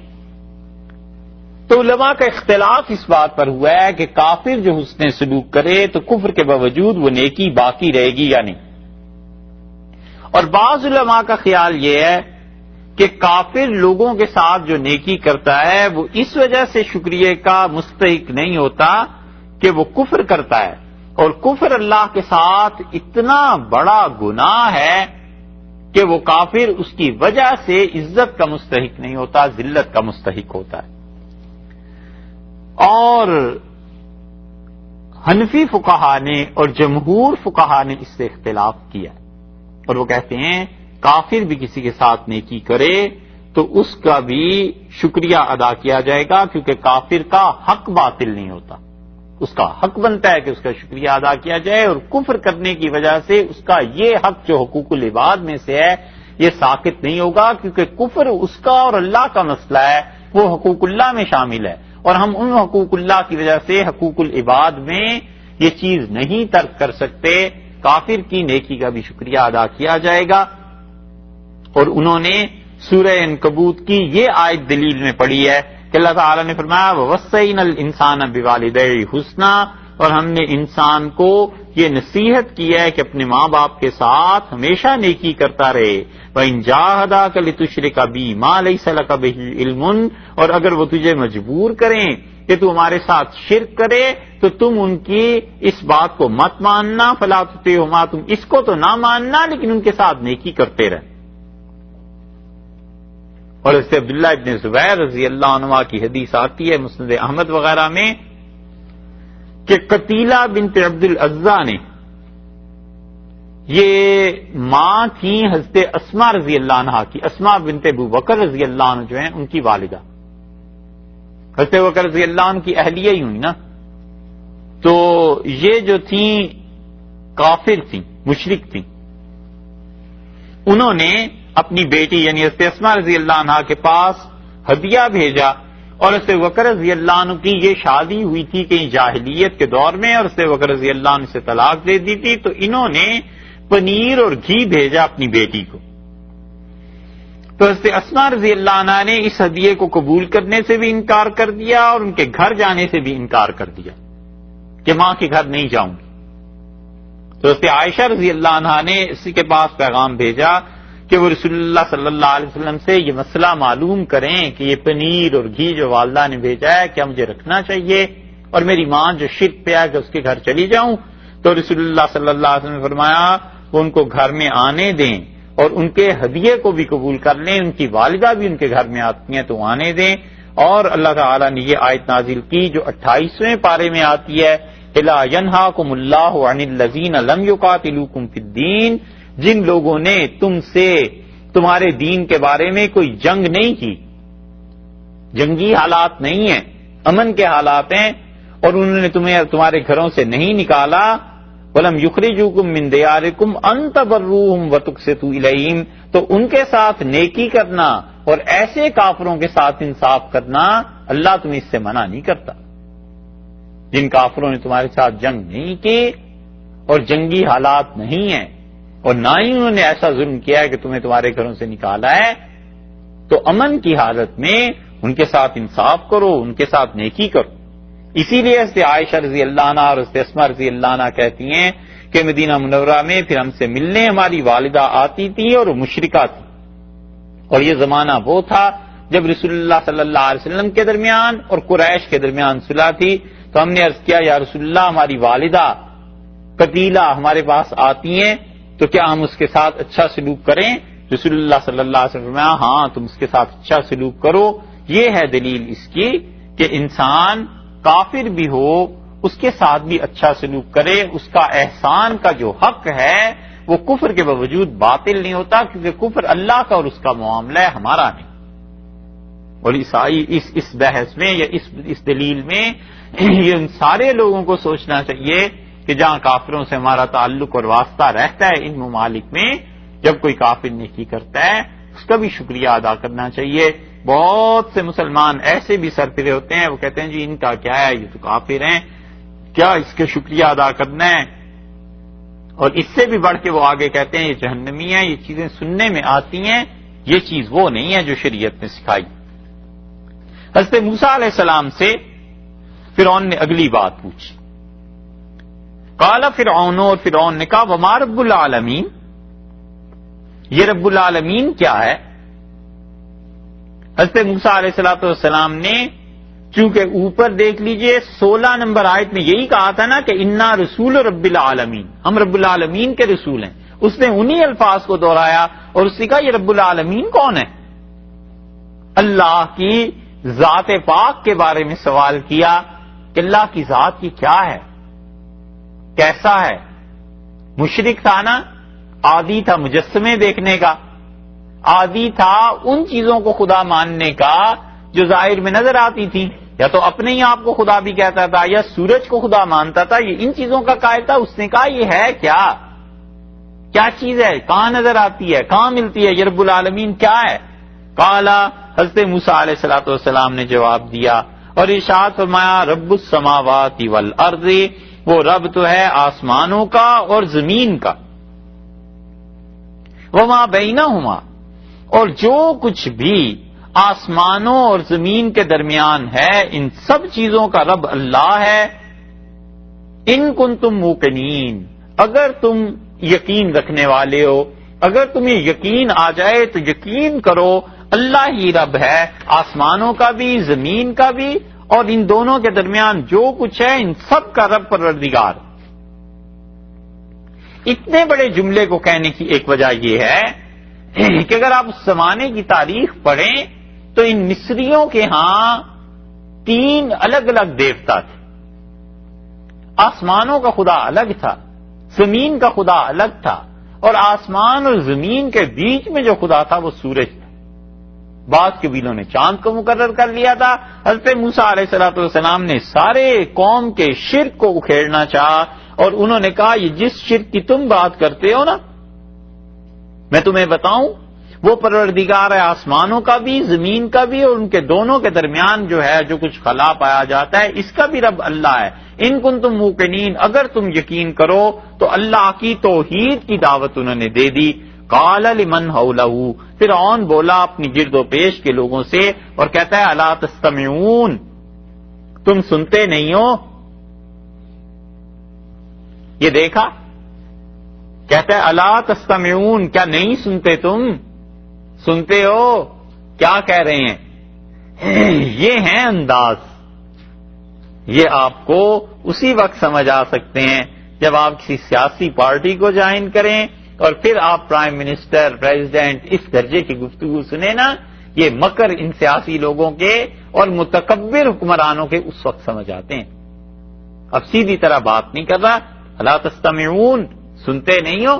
تو علماء کا اختلاف اس بات پر ہوا ہے کہ کافر جو حسن سلوک کرے تو کفر کے باوجود وہ نیکی باقی رہے گی یا نہیں. اور بعض علماء کا خیال یہ ہے کہ کافر لوگوں کے ساتھ جو نیکی کرتا ہے وہ اس وجہ سے شکریہ کا مستحق نہیں ہوتا کہ وہ کفر کرتا ہے، اور کفر اللہ کے ساتھ اتنا بڑا گناہ ہے کہ وہ کافر اس کی وجہ سے عزت کا مستحق نہیں ہوتا، ذلت کا مستحق ہوتا ہے. اور حنفی فقہا نے اور جمہور فقہا نے اس سے اختلاف کیا، اور وہ کہتے ہیں کافر بھی کسی کے ساتھ نیکی کرے تو اس کا بھی شکریہ ادا کیا جائے گا، کیونکہ کافر کا حق باطل نہیں ہوتا. اس کا حق بنتا ہے کہ اس کا شکریہ ادا کیا جائے، اور کفر کرنے کی وجہ سے اس کا یہ حق جو حقوق العباد میں سے ہے یہ ساقط نہیں ہوگا، کیونکہ کفر اس کا اور اللہ کا مسئلہ ہے، وہ حقوق اللہ میں شامل ہے، اور ہم ان حقوق اللہ کی وجہ سے حقوق العباد میں یہ چیز نہیں ترک کر سکتے. کافر کی نیکی کا بھی شکریہ ادا کیا جائے گا. اور انہوں نے سورہ عنکبوت کی یہ آیت دلیل میں پڑھی ہے کہ اللہ تعالیٰ نے فرمایا وَوَصَّيْنَا الْإِنسَانَ بِوَالِدَيْهِ حُسْنًا، اور ہم نے انسان کو یہ نصیحت کی ہے کہ اپنے ماں باپ کے ساتھ ہمیشہ نیکی کرتا رہے. وَإِن جَاهَدَاكَ لِتُشْرِكَ بِي مَا لَيْسَ لَكَ بِهِ عِلْمٌ، اور اگر وہ تجھے مجبور کریں کہ تو ہمارے ساتھ شرک کرے تو تم ان کی اس بات کو مت ماننا. فَلَا تُطِعْهُمَا، تم اس کو تو نہ ماننا لیکن ان کے ساتھ نیکی کرتے رہے. اور اس سے عبداللہ ابن زبیر رضی اللہ عنہ کی حدیث آتی ہے مسند احمد وغیرہ میں کہ قتیلہ بنت عبد العزیٰ نے، یہ ماں تھی حضرت اسماء رضی اللہ عنہ کی، اسماء بنت ابو بکر رضی اللہ عنہ جو ہیں ان کی والدہ. حضرت ابو بکر رضی اللہ عنہ کی اہلیہ ہی ہوئی نا، تو یہ جو تھیں کافر تھیں، مشرک تھیں. انہوں نے اپنی بیٹی یعنی حضرت اسماء رضی اللہ عنہ کے پاس ہدیہ بھیجا، اور حضرت بکر رضی اللہ عنہ کی یہ شادی ہوئی تھی کہیں جاہلیت کے دور میں، اور حضرت بکر رضی اللہ عنہ سے طلاق دے دی تھی. تو انہوں نے پنیر اور گھی بھیجا اپنی بیٹی کو. تو حضرت اسماء رضی اللہ عنہ نے اس ہدیے کو قبول کرنے سے بھی انکار کر دیا اور ان کے گھر جانے سے بھی انکار کر دیا کہ ماں کے گھر نہیں جاؤں گی. تو حضرت عائشہ رضی اللہ عنہ نے اسی کے پاس پیغام بھیجا کہ وہ رسول اللہ صلی اللہ علیہ وسلم سے یہ مسئلہ معلوم کریں کہ یہ پنیر اور گھی جو والدہ نے بھیجا ہے کیا مجھے رکھنا چاہیے، اور میری ماں جو شرک پہ ہے کہ اس کے گھر چلی جاؤں. تو رسول اللہ صلی اللہ علیہ وسلم نے فرمایا وہ ان کو گھر میں آنے دیں اور ان کے ہدیے کو بھی قبول کر لیں، ان کی والدہ بھی ان کے گھر میں آتی ہیں تو آنے دیں. اور اللہ تعالیٰ نے یہ آیت نازل کی جو 28ویں پارے میں آتی ہے الا ینہاکم اللہ عن الذین لم یقاتلوکم فی الدین، جن لوگوں نے تم سے تمہارے دین کے بارے میں کوئی جنگ نہیں کی، جنگی حالات نہیں ہیں، امن کے حالات ہیں، اور انہوں نے تمہیں تمہارے گھروں سے نہیں نکالا. وَلَمْ يُخْرِجُوكُم مِّن دِيَارِكُمْ أَن تَبَرُّوهُمْ وَتُقْسِطُوا إِلَيْهِمْ، تو ان کے ساتھ نیکی کرنا اور ایسے کافروں کے ساتھ انصاف کرنا اللہ تمہیں اس سے منع نہیں کرتا جن کافروں نے تمہارے ساتھ جنگ نہیں کی اور جنگی حالات نہیں ہیں، اور نہ ہی انہوں نے ایسا ظلم کیا ہے کہ تمہیں تمہارے گھروں سے نکالا ہے. تو امن کی حالت میں ان کے ساتھ انصاف کرو، ان کے ساتھ نیکی کرو. اسی لیے حضرت عائشہ رضی اللہ عنہ اور حضرت اسماء رضی اللہ عنہ کہتی ہیں کہ مدینہ منورہ میں پھر ہم سے ملنے ہماری والدہ آتی تھی اور وہ مشرکہ تھی، اور یہ زمانہ وہ تھا جب رسول اللہ صلی اللہ علیہ وسلم کے درمیان اور قریش کے درمیان صلح تھی. تو ہم نے عرض کیا یا رسول اللہ ہماری والدہ قتیلہ ہمارے پاس آتی ہیں تو کیا ہم اس کے ساتھ اچھا سلوک کریں؟ رسول اللہ صلی اللہ علیہ وسلم فرمایا ہاں تم اس کے ساتھ اچھا سلوک کرو. یہ ہے دلیل اس کی کہ انسان کافر بھی ہو اس کے ساتھ بھی اچھا سلوک کرے. اس کا احسان کا جو حق ہے وہ کفر کے باوجود باطل نہیں ہوتا، کیونکہ کفر اللہ کا اور اس کا معاملہ ہے، ہمارا نہیں. اور اس بحث میں یا اس دلیل میں یہ ان سارے لوگوں کو سوچنا چاہیے کہ جہاں کافروں سے ہمارا تعلق اور واسطہ رہتا ہے ان ممالک میں، جب کوئی کافر نیکی کرتا ہے اس کا بھی شکریہ ادا کرنا چاہیے. بہت سے مسلمان ایسے بھی سرفرے ہوتے ہیں، وہ کہتے ہیں جی ان کا کیا ہے، یہ تو کافر ہیں، کیا اس کے شکریہ ادا کرنا ہے. اور اس سے بھی بڑھ کے وہ آگے کہتے ہیں یہ جہنمی ہیں. یہ چیزیں سننے میں آتی ہیں، یہ چیز وہ نہیں ہے جو شریعت نے سکھائی. حضرت موسیٰ علیہ السلام سے فرعون نے اگلی بات پوچھی. قال فرعون، اور فرعون نے کہا وما رب العالمین، یہ رب العالمین کیا ہے؟ حضرت موسیٰ علیہ السلام نے چونکہ اوپر دیکھ لیجئے 16 نمبر آیت میں یہی کہا تھا نا کہ انا رسول رب العالمین، ہم رب العالمین کے رسول ہیں. اس نے انہی الفاظ کو دہرایا اور اس نے کہا یہ رب العالمین کون ہے؟ اللہ کی ذات پاک کے بارے میں سوال کیا کہ اللہ کی ذات کی کیا ہے، کیسا ہے. مشرک تھا نا، عادی تھا مجسمے دیکھنے کا، عادی تھا ان چیزوں کو خدا ماننے کا جو ظاہر میں نظر آتی تھی. یا تو اپنے ہی آپ کو خدا بھی کہتا تھا یا سورج کو خدا مانتا تھا. یہ ان چیزوں کا قائل تھا. اس نے کہا یہ ہے کیا چیز ہے، کہاں نظر آتی ہے، کہاں ملتی ہے، یہ رب العالمین کیا ہے؟ قالا، حضرت موسیٰ علیہ السلام نے جواب دیا اور ارشاد فرمایا رب السماوات والارض، وہ رب تو ہے آسمانوں کا اور زمین کا. وما بینہما، اور جو کچھ بھی آسمانوں اور زمین کے درمیان ہے ان سب چیزوں کا رب اللہ ہے. ان کنتم موقنین، اگر تم یقین رکھنے والے ہو، اگر تمہیں یقین آ جائے تو یقین کرو اللہ ہی رب ہے، آسمانوں کا بھی زمین کا بھی، اور ان دونوں کے درمیان جو کچھ ہے ان سب کا رب پروردگار. اتنے بڑے جملے کو کہنے کی ایک وجہ یہ ہے کہ اگر آپ اس زمانے کی تاریخ پڑھیں تو ان مصریوں کے ہاں 3 الگ الگ دیوتا تھے. آسمانوں کا خدا الگ تھا، زمین کا خدا الگ تھا، اور آسمان اور زمین کے بیچ میں جو خدا تھا وہ سورج تھا. بعض قبیلوں نے چاند کو مقرر کر لیا تھا. حضرت موسیٰ علیہ السلام نے سارے قوم کے شرک کو اکھیڑنا چاہا اور انہوں نے کہا یہ جس شرک کی تم بات کرتے ہو نا، میں تمہیں بتاؤں وہ پروردگار ہے آسمانوں کا بھی زمین کا بھی، اور ان کے دونوں کے درمیان جو ہے جو کچھ خلا پایا جاتا ہے اس کا بھی رب اللہ ہے. ان کنتم موقنین، اگر تم یقین کرو تو اللہ کی توحید کی دعوت انہوں نے دے دی. قال لمن حولہ، فرعون بولا اپنی گرد و پیش کے لوگوں سے اور کہتا ہے الا تستمعون، تم سنتے نہیں ہو؟ یہ دیکھا، کہتا ہے الا تستمعون، کیا نہیں سنتے؟ تم سنتے ہو کیا کہہ رہے ہیں؟ یہ ہیں انداز. یہ آپ کو اسی وقت سمجھ آ سکتے ہیں جب آپ کسی سیاسی پارٹی کو جوائن کریں اور پھر آپ پرائم منسٹر، پریزیڈنٹ اس درجے کی گفتگو سنیں نا. یہ مکر ان سیاسی لوگوں کے اور متکبر حکمرانوں کے اس وقت سمجھ آتے ہیں. اب سیدھی طرح بات نہیں کر رہا، الا تستمعون، سنتے نہیں ہو،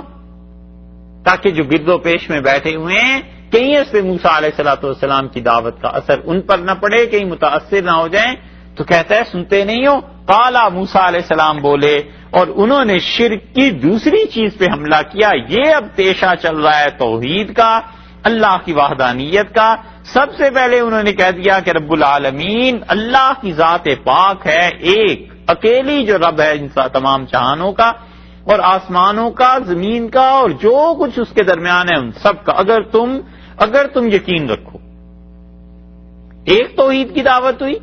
تاکہ جو گرد و پیش میں بیٹھے ہوئے ہیں کہیں اس پہ موسیٰ علیہ السلام کی دعوت کا اثر ان پر نہ پڑے، کہیں متاثر نہ ہو جائیں. تو کہتا ہے سنتے نہیں ہو. قالا، موسیٰ علیہ السلام بولے اور انہوں نے شرک کی دوسری چیز پہ حملہ کیا. یہ اب پیشہ چل رہا ہے توحید کا، اللہ کی وحدانیت کا. سب سے پہلے انہوں نے کہہ دیا کہ رب العالمین اللہ کی ذات پاک ہے، ایک اکیلی جو رب ہے ان تمام جہانوں کا اور آسمانوں کا، زمین کا اور جو کچھ اس کے درمیان ہے ان سب کا. اگر تم یقین رکھو. ایک توحید کی دعوت ہوئی،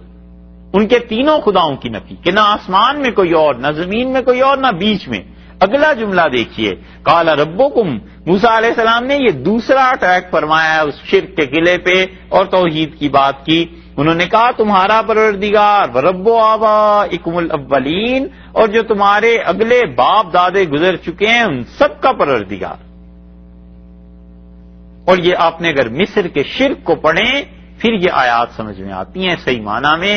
ان کے تینوں خداؤں کی نفی کہ نہ آسمان میں کوئی اور، نہ زمین میں کوئی اور، نہ بیچ میں. اگلا جملہ دیکھیے، قال ربکم، موسیٰ علیہ السلام نے یہ دوسرا اٹیک فرمایا اس شرک کے قلعے پہ اور توحید کی بات کی. انہوں نے کہا تمہارا پروردگار ورب آبائکم الاولین، اور جو تمہارے اگلے باپ دادے گزر چکے ہیں ان سب کا پروردگار. اور یہ آپ نے اگر مصر کے شرک کو پڑھیں پھر یہ آیات سمجھ میں آتی ہیں صحیح معنی میں.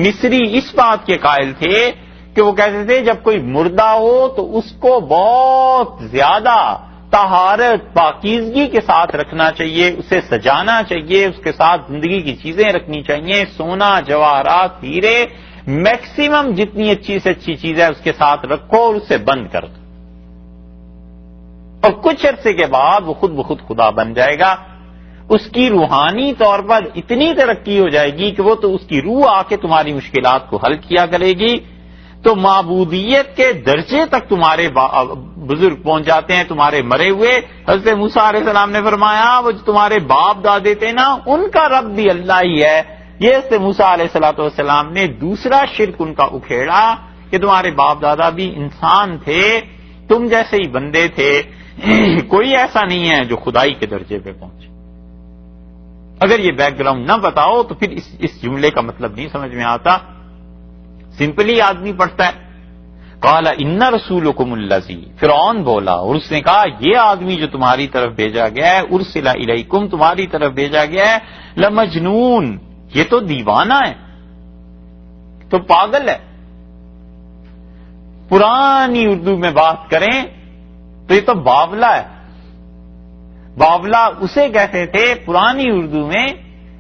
مصری اس بات کے قائل تھے کہ وہ کہتے تھے جب کوئی مردہ ہو تو اس کو بہت زیادہ طہارت پاکیزگی کے ساتھ رکھنا چاہیے، اسے سجانا چاہیے، اس کے ساتھ زندگی کی چیزیں رکھنی چاہیے، سونا، جواہرات، ہیرے، میکسیمم جتنی اچھی سے اچھی چیز ہے اس کے ساتھ رکھو اور اسے بند کر دو، اور کچھ عرصے کے بعد وہ خود بخود خدا بن جائے گا. اس کی روحانی طور پر اتنی ترقی ہو جائے گی کہ وہ تو اس کی روح آ کے تمہاری مشکلات کو حل کیا کرے گی. تو معبودیت کے درجے تک تمہارے بزرگ پہنچ جاتے ہیں تمہارے مرے ہوئے. حضرت موسیٰ علیہ السلام نے فرمایا وہ جو تمہارے باپ دادے تھے نا ان کا رب بھی اللہ ہی ہے. یہ حضرت موسیٰ علیہ السلام نے دوسرا شرک ان کا اکھیڑا کہ تمہارے باپ دادا بھی انسان تھے، تم جیسے ہی بندے تھے، کوئی ایسا نہیں ہے جو خدائی کے درجے پہ پہنچے. اگر یہ بیک گراؤنڈ نہ بتاؤ تو پھر اس جملے کا مطلب نہیں سمجھ میں آتا. سمپلی آدمی پڑھتا ہے قال ان رسولکم الذی، فرعون بولا اور اس نے کہا یہ آدمی جو تمہاری طرف بھیجا گیا ہے، ارسل الیکم، تمہاری طرف بھیجا گیا ہے، لمجنون، یہ تو دیوانہ ہے، تو پاگل ہے. پرانی اردو میں بات کریں تو یہ تو باولا ہے. باولا اسے کہتے تھے پرانی اردو میں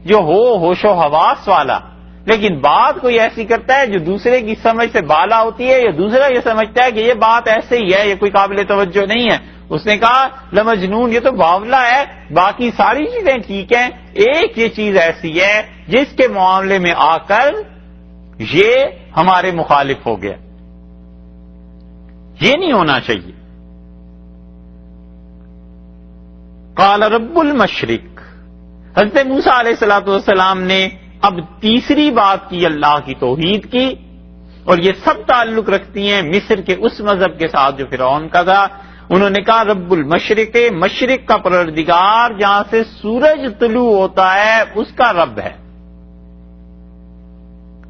جو ہوش و حواس والا، لیکن بات کوئی ایسی کرتا ہے جو دوسرے کی سمجھ سے بالا ہوتی ہے، یا دوسرا یہ سمجھتا ہے کہ یہ بات ایسے ہی ہے، یہ کوئی قابل توجہ نہیں ہے. اس نے کہا لمجنون، یہ تو باولا ہے، باقی ساری چیزیں ٹھیک ہیں، ایک یہ چیز ایسی ہے جس کے معاملے میں آ کر یہ ہمارے مخالف ہو گیا، یہ نہیں ہونا چاہیے. قال رب المشرق، حضرت موسیٰ علیہ السلام نے اب تیسری بات کی اللہ کی توحید کی، اور یہ سب تعلق رکھتی ہیں مصر کے اس مذہب کے ساتھ جو فرعون کا تھا. انہوں نے کہا رب المشرق، مشرق کا پروردگار جہاں سے سورج طلوع ہوتا ہے اس کا رب ہے،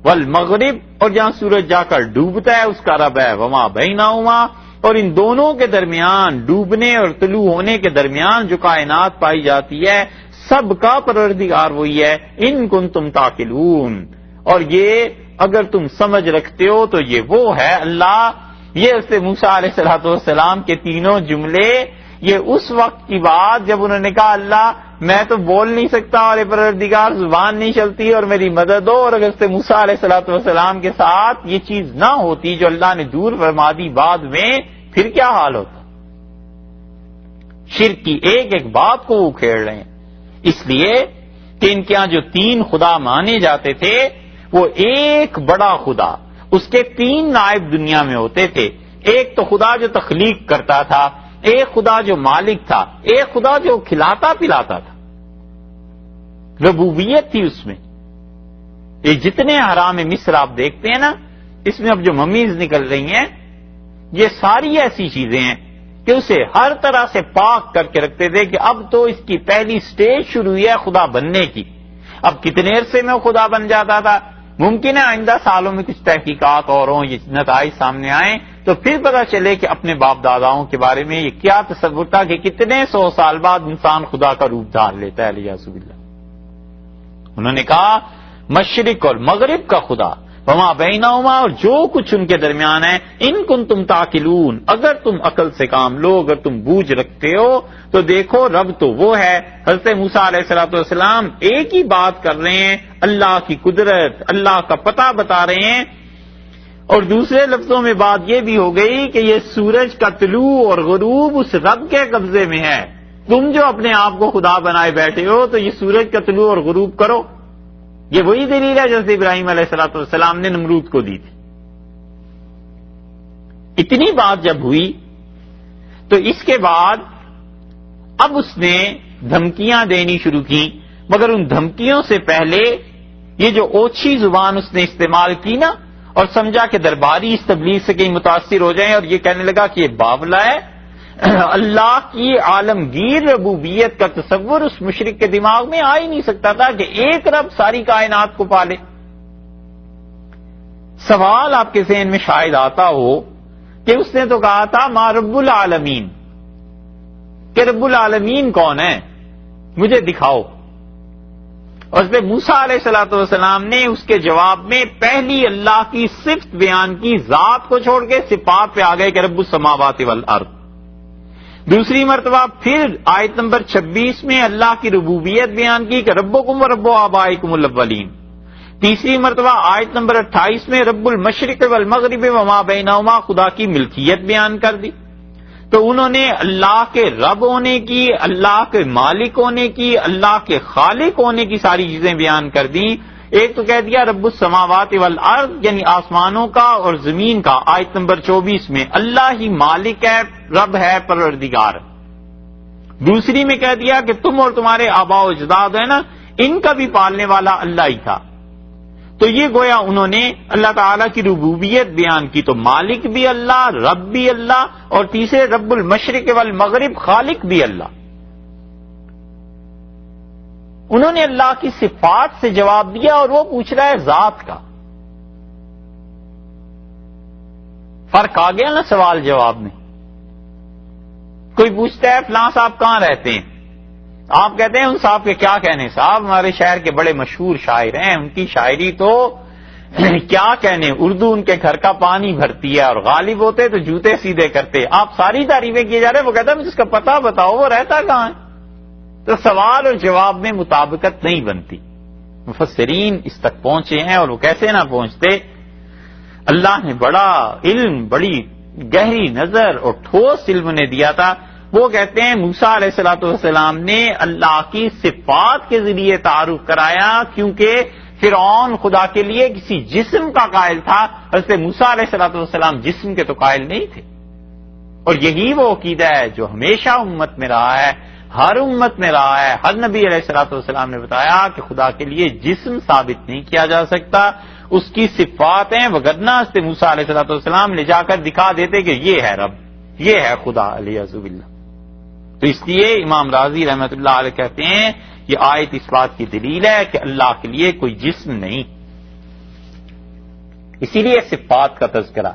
والمغرب، اور جہاں سورج جا کر ڈوبتا ہے اس کا رب ہے، وما بینہما، اور ان دونوں کے درمیان، ڈوبنے اور طلوع ہونے کے درمیان جو کائنات پائی جاتی ہے سب کا پروردگار وہی ہے. ان کنتم تعقلون، اور یہ اگر تم سمجھ رکھتے ہو تو یہ وہ ہے اللہ. یہ حضرت موسیٰ علیہ السلام کے تینوں جملے، یہ اس وقت کی بات جب انہوں نے کہا اللہ میں تو بول نہیں سکتا اور پروردگار زبان نہیں چلتی اور میری مدد ہو، اور اگر حضرت موسیٰ علیہ السلام کے ساتھ یہ چیز نہ ہوتی جو اللہ نے دور فرما دی بعد میں، پھر کیا حال ہوتا. شرک کی ایک ایک بات کو وہ کھیڑ رہے ہیں، اس لیے کہ ان کے ہاں جو تین خدا مانے جاتے تھے وہ ایک بڑا خدا، اس کے تین نائب دنیا میں ہوتے تھے. ایک تو خدا جو تخلیق کرتا تھا، ایک خدا جو مالک تھا، ایک خدا جو کھلاتا پلاتا تھا، ربوبیت تھی اس میں. یہ جتنے حرام مصر آپ دیکھتے ہیں نا، اس میں اب جو ممیز نکل رہی ہیں یہ ساری ایسی چیزیں ہیں کہ اسے ہر طرح سے پاک کر کے رکھتے تھے کہ اب تو اس کی پہلی سٹیج شروع ہوئی ہے خدا بننے کی. اب کتنے عرصے میں خدا بن جاتا تھا، ممکن ہے آئندہ سالوں میں کچھ تحقیقات اور ہوں، یہ نتائج سامنے آئیں تو پھر پتا چلے کہ اپنے باپ داداؤں کے بارے میں یہ کیا تصور تھا کہ کتنے 100 سال بعد انسان خدا کا روپ دھار لیتا ہے. علیہ باللہ. انہوں نے کہا مشرق اور مغرب کا خدا، وما بینہما، اور جو کچھ ان کے درمیان ہے، ان کنتم تعقلون، اگر تم عقل سے کام لو، اگر تم بوجھ رکھتے ہو تو دیکھو رب تو وہ ہے. حضرت موسیٰ علیہ السلام ایک ہی بات کر رہے ہیں، اللہ کی قدرت، اللہ کا پتہ بتا رہے ہیں. اور دوسرے لفظوں میں بات یہ بھی ہو گئی کہ یہ سورج کا طلوع اور غروب اس رب کے قبضے میں ہے. تم جو اپنے آپ کو خدا بنائے بیٹھے ہو تو یہ سورج کا طلوع اور غروب کرو. یہ وہی دلیل ہے جیسے ابراہیم علیہ السلام نے نمرود کو دی تھی. اتنی بات جب ہوئی تو اس کے بعد اب اس نے دھمکیاں دینی شروع کی، مگر ان دھمکیوں سے پہلے یہ جو اوچھی زبان اس نے استعمال کی نا، اور سمجھا کہ درباری اس تبلیغ سے کہیں متاثر ہو جائیں اور یہ کہنے لگا کہ یہ باولا ہے. اللہ کی عالمگیر ربوبیت کا تصور اس مشرک کے دماغ میں آ ہی نہیں سکتا تھا کہ ایک رب ساری کائنات کو پالے. سوال آپ کے ذہن میں شاید آتا ہو کہ اس نے تو کہا تھا ما رب العالمین، کہ رب العالمین کون ہے مجھے دکھاؤ. اور اس پہ موسیٰ علیہ الصلوۃ والسلام نے اس کے جواب میں پہلی اللہ کی صفت بیان کی، ذات کو چھوڑ کے صفات پہ آ گئے کہ رب السماوات والارض. دوسری مرتبہ پھر آیت نمبر 26 میں اللہ کی ربوبیت بیان کی کہ ربکم و رب آبائکم الاولین. تیسری مرتبہ آیت نمبر 28 میں رب المشرق والمغرب وما بینہما، خدا کی ملکیت بیان کر دی. تو انہوں نے اللہ کے رب ہونے کی، اللہ کے مالک ہونے کی، اللہ کے خالق ہونے کی ساری چیزیں بیان کر دیں. ایک تو کہہ دیا رب السماوات والارض، یعنی آسمانوں کا اور زمین کا، آیت نمبر 24 میں اللہ ہی مالک ہے، رب ہے، پروردگار. دوسری میں کہہ دیا کہ تم اور تمہارے آباء و اجداد ہے نا، ان کا بھی پالنے والا اللہ ہی تھا. تو یہ گویا انہوں نے اللہ تعالیٰ کی ربوبیت بیان کی، تو مالک بھی اللہ، رب بھی اللہ، اور تیسرے رب المشرق والمغرب، خالق بھی اللہ. انہوں نے اللہ کی صفات سے جواب دیا اور وہ پوچھ رہا ہے ذات کا. فرق آ گیا نا سوال جواب میں. کوئی پوچھتا ہے فلاں صاحب کہاں رہتے ہیں، آپ کہتے ہیں ان صاحب کے کیا کہنے، صاحب ہمارے شہر کے بڑے مشہور شاعر ہیں، ان کی شاعری تو کیا کہنے، اردو ان کے گھر کا پانی بھرتی ہے، اور غالب ہوتے تو جوتے سیدھے کرتے. آپ ساری تعریفیں کیے جا رہے ہیں، وہ کہتا ہے مجھے اس کا پتہ بتاؤ وہ رہتا کہاں ہے. تو سوال اور جواب میں مطابقت نہیں بنتی. مفسرین اس تک پہنچے ہیں، اور وہ کیسے نہ پہنچتے. اللہ نے بڑا علم، بڑی گہری نظر اور ٹھوس علم نے دیا تھا. وہ کہتے ہیں موسیٰ علیہ الصلوۃ والسلام نے اللہ کی صفات کے ذریعے تعارف کرایا، کیونکہ فرعون خدا کے لیے کسی جسم کا قائل تھا. حضرت موسیٰ علیہ الصلوۃ والسلام جسم کے تو قائل نہیں تھے. اور یہی وہ عقیدہ ہے جو ہمیشہ امت میں رہا ہے، ہر امت میں رہا ہے. ہر نبی علیہ الصلوۃ والسلام نے بتایا کہ خدا کے لیے جسم ثابت نہیں کیا جا سکتا، اس کی صفات ہیں، وگرنہ حضرت موسیٰ علیہ الصلوۃ والسلام لے جا کر دکھا دیتے کہ یہ ہے رب، یہ ہے خدا الیاذ باللہ. تو اس لیے امام راضی رحمۃ اللہ علیہ کہتے ہیں یہ آیت اس بات کی دلیل ہے کہ اللہ کے لیے کوئی جسم نہیں، اسی لیے صفات کا تذکرہ.